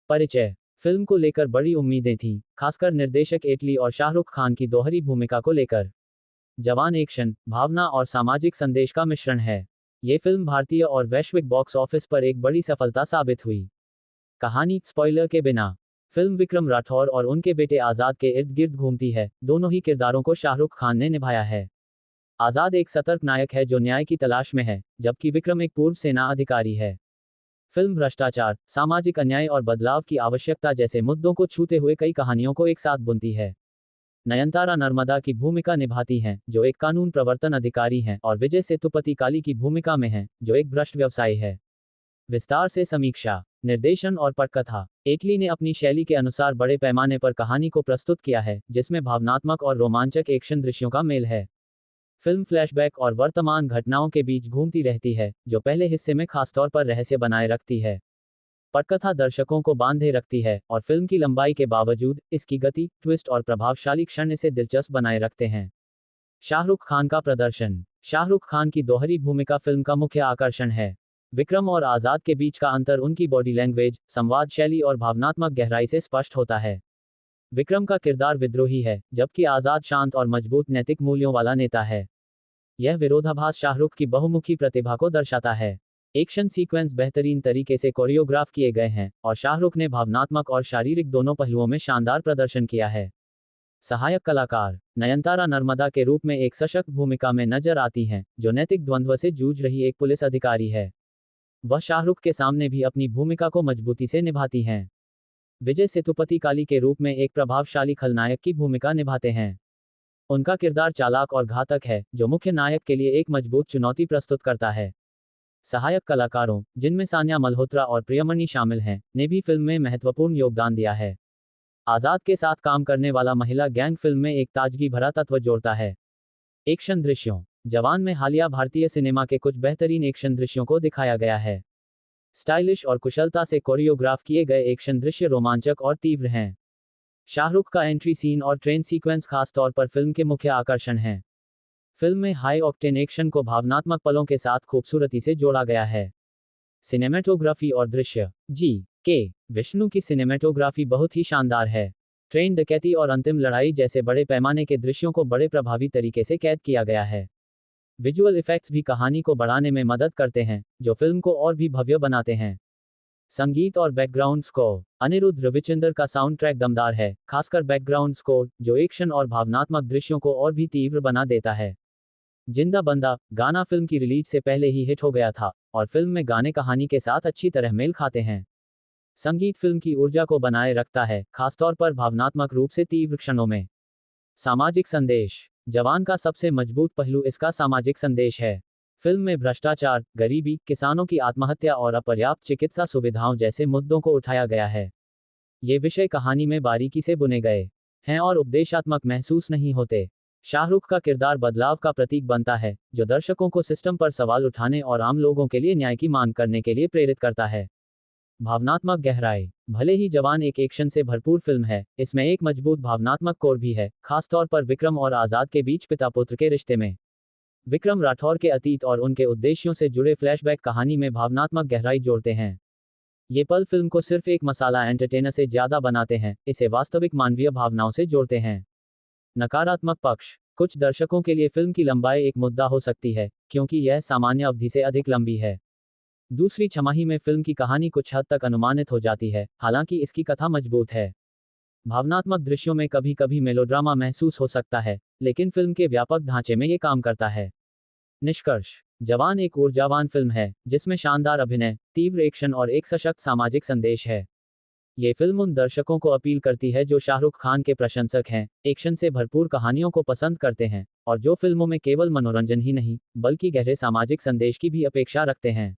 परिचय फिल्म को लेकर बड़ी उम्मीदें थीं, खासकर निर्देशक एटली और शाहरुख खान की दोहरी भूमिका को लेकर। जवान एक्शन, भावना और सामाजिक संदेश का मिश्रण है। ये फिल्म भारतीय और वैश्विक बॉक्स ऑफिस पर एक बड़ी सफलता साबित हुई। कहानी स्पॉइलर के बिना फिल्म विक्रम राठौर और उनके बेटे आजाद के इर्द गिर्द घूमती है। दोनों ही किरदारों को शाहरुख खान ने निभाया है। आजाद एक सतर्क नायक है जो न्याय की तलाश में है, जबकि विक्रम एक पूर्व सेना अधिकारी है। फिल्म भ्रष्टाचार, सामाजिक अन्याय और बदलाव की आवश्यकता जैसे मुद्दों को छूते हुए कई कहानियों को एक साथ बुनती है। नयनतारा नर्मदा की भूमिका निभाती हैं, जो एक कानून प्रवर्तन अधिकारी हैं, और विजय सेतुपति काली की भूमिका में हैं, जो एक भ्रष्ट व्यवसायी है। विस्तार से समीक्षा, निर्देशन और पटकथा। एटली ने अपनी शैली के अनुसार बड़े पैमाने पर कहानी को प्रस्तुत किया है, जिसमें भावनात्मक और रोमांचक एक्शन दृश्यों का मेल है। फिल्म फ्लैशबैक और वर्तमान घटनाओं के बीच घूमती रहती है, जो पहले हिस्से में खासतौर पर रहस्य बनाए रखती है। पटकथा दर्शकों को बांधे रखती है, और फिल्म की लंबाई के बावजूद इसकी गति, ट्विस्ट और प्रभावशाली क्षण इसे दिलचस्प बनाए रखते हैं। शाहरुख खान का प्रदर्शन। शाहरुख खान की दोहरी भूमिका फिल्म का मुख्य आकर्षण है। विक्रम और आजाद के बीच का अंतर उनकी बॉडी लैंग्वेज, संवाद शैली और भावनात्मक गहराई से स्पष्ट होता है। विक्रम का किरदार विद्रोही है, जबकि आजाद शांत और मजबूत नैतिक मूल्यों वाला नेता है। यह विरोधाभास शाहरुख की बहुमुखी प्रतिभा को दर्शाता है। एक्शन सीक्वेंस बेहतरीन तरीके से कोरियोग्राफ किए गए हैं, और शाहरुख ने भावनात्मक और शारीरिक दोनों पहलुओं में शानदार प्रदर्शन किया है। सहायक कलाकार। नयनतारा नर्मदा के रूप में एक सशक्त भूमिका में नजर आती हैं, जो नैतिक द्वंद्व से जूझ रही एक पुलिस अधिकारी है। वह शाहरुख के सामने भी अपनी भूमिका को मजबूती से निभाती हैं। विजय सेतुपति काली के रूप में एक प्रभावशाली खलनायक की भूमिका निभाते हैं। उनका किरदार चालाक और घातक है, जो मुख्य नायक के लिए एक मजबूत चुनौती प्रस्तुत करता है। सहायक कलाकारों, जिनमें सान्या मल्होत्रा और प्रियमणि शामिल हैं, ने भी फिल्म में महत्वपूर्ण योगदान दिया है। आजाद के साथ काम करने वाला महिला गैंग फिल्म में एक ताजगी भरा तत्व जोड़ता है। एक्शन दृश्यों। जवान में हालिया भारतीय सिनेमा के कुछ बेहतरीन एक्शन दृश्यों को दिखाया गया है। स्टाइलिश और कुशलता से कोरियोग्राफ किए गए एक्शन दृश्य रोमांचक और तीव्र हैं। शाहरुख का एंट्री सीन और ट्रेन सीक्वेंस खास तौर पर फिल्म के मुख्य आकर्षण हैं। फिल्म में हाई ऑक्टेन एक्शन को भावनात्मक पलों के साथ खूबसूरती से जोड़ा गया है। सिनेमेटोग्राफी और दृश्य। जी.के. विष्णु की सिनेमेटोग्राफी बहुत ही शानदार है। ट्रेन डकैती और अंतिम लड़ाई जैसे बड़े पैमाने के दृश्यों को बड़े प्रभावी तरीके से कैद किया गया है। विजुअल इफेक्ट्स भी कहानी को बढ़ाने में मदद करते हैं, जो फिल्म को और भी भव्य बनाते हैं। संगीत और बैकग्राउंड स्कोर। अनिरुद्ध रविचंद्र का साउंड ट्रैक दमदार है, खासकर बैकग्राउंड स्कोर, जो एक्शन और भावनात्मक दृश्यों को और भी तीव्र बना देता है। जिंदा बंदा गाना फिल्म की रिलीज से पहले ही हिट हो गया था, और फिल्म में गाने कहानी के साथ अच्छी तरह मेल खाते हैं। संगीत फिल्म की ऊर्जा को बनाए रखता है, खासतौर पर भावनात्मक रूप से तीव्र क्षणों में। सामाजिक संदेश। जवान का सबसे मजबूत पहलू इसका सामाजिक संदेश है। फिल्म में भ्रष्टाचार, गरीबी, किसानों की आत्महत्या और अपर्याप्त चिकित्सा सुविधाओं जैसे मुद्दों को उठाया गया है। ये विषय कहानी में बारीकी से बुने गए हैं और उपदेशात्मक महसूस नहीं होते। शाहरुख का किरदार बदलाव का प्रतीक बनता है, जो दर्शकों को सिस्टम पर सवाल उठाने और आम लोगों के लिए न्याय की मांग करने के लिए प्रेरित करता है। भावनात्मक गहराई। भले ही जवान एक एक्शन से भरपूर फिल्म है, इसमें एक मजबूत भावनात्मक कोर भी है, खासतौर पर विक्रम और आजाद के बीच पिता पुत्र के रिश्ते में। विक्रम राठौर के अतीत और उनके उद्देश्यों से जुड़े फ्लैशबैक कहानी में भावनात्मक गहराई जोड़ते हैं। ये पल फिल्म को सिर्फ एक मसाला एंटरटेनर से ज्यादा बनाते हैं, इसे वास्तविक मानवीय भावनाओं से जोड़ते हैं। नकारात्मक पक्ष। कुछ दर्शकों के लिए फिल्म की लंबाई एक मुद्दा हो सकती है, क्योंकि यह सामान्य अवधि से अधिक लंबी है। दूसरी छमाही में फिल्म की कहानी कुछ हद तक अनुमानित हो जाती है, हालांकि इसकी कथा मजबूत है। भावनात्मक दृश्यों में कभी कभी मेलोड्रामा महसूस हो सकता है, लेकिन फिल्म के व्यापक ढांचे में ये काम करता है। निष्कर्ष। जवान एक ऊर्जावान फिल्म है, जिसमें शानदार अभिनय, तीव्र एक्शन और एक सशक्त सामाजिक संदेश है। ये फिल्म उन दर्शकों को अपील करती है जो शाहरुख खान के प्रशंसक हैं, एक्शन से भरपूर कहानियों को पसंद करते हैं, और जो फिल्मों में केवल मनोरंजन ही नहीं, बल्कि गहरे सामाजिक संदेश की भी अपेक्षा रखते हैं।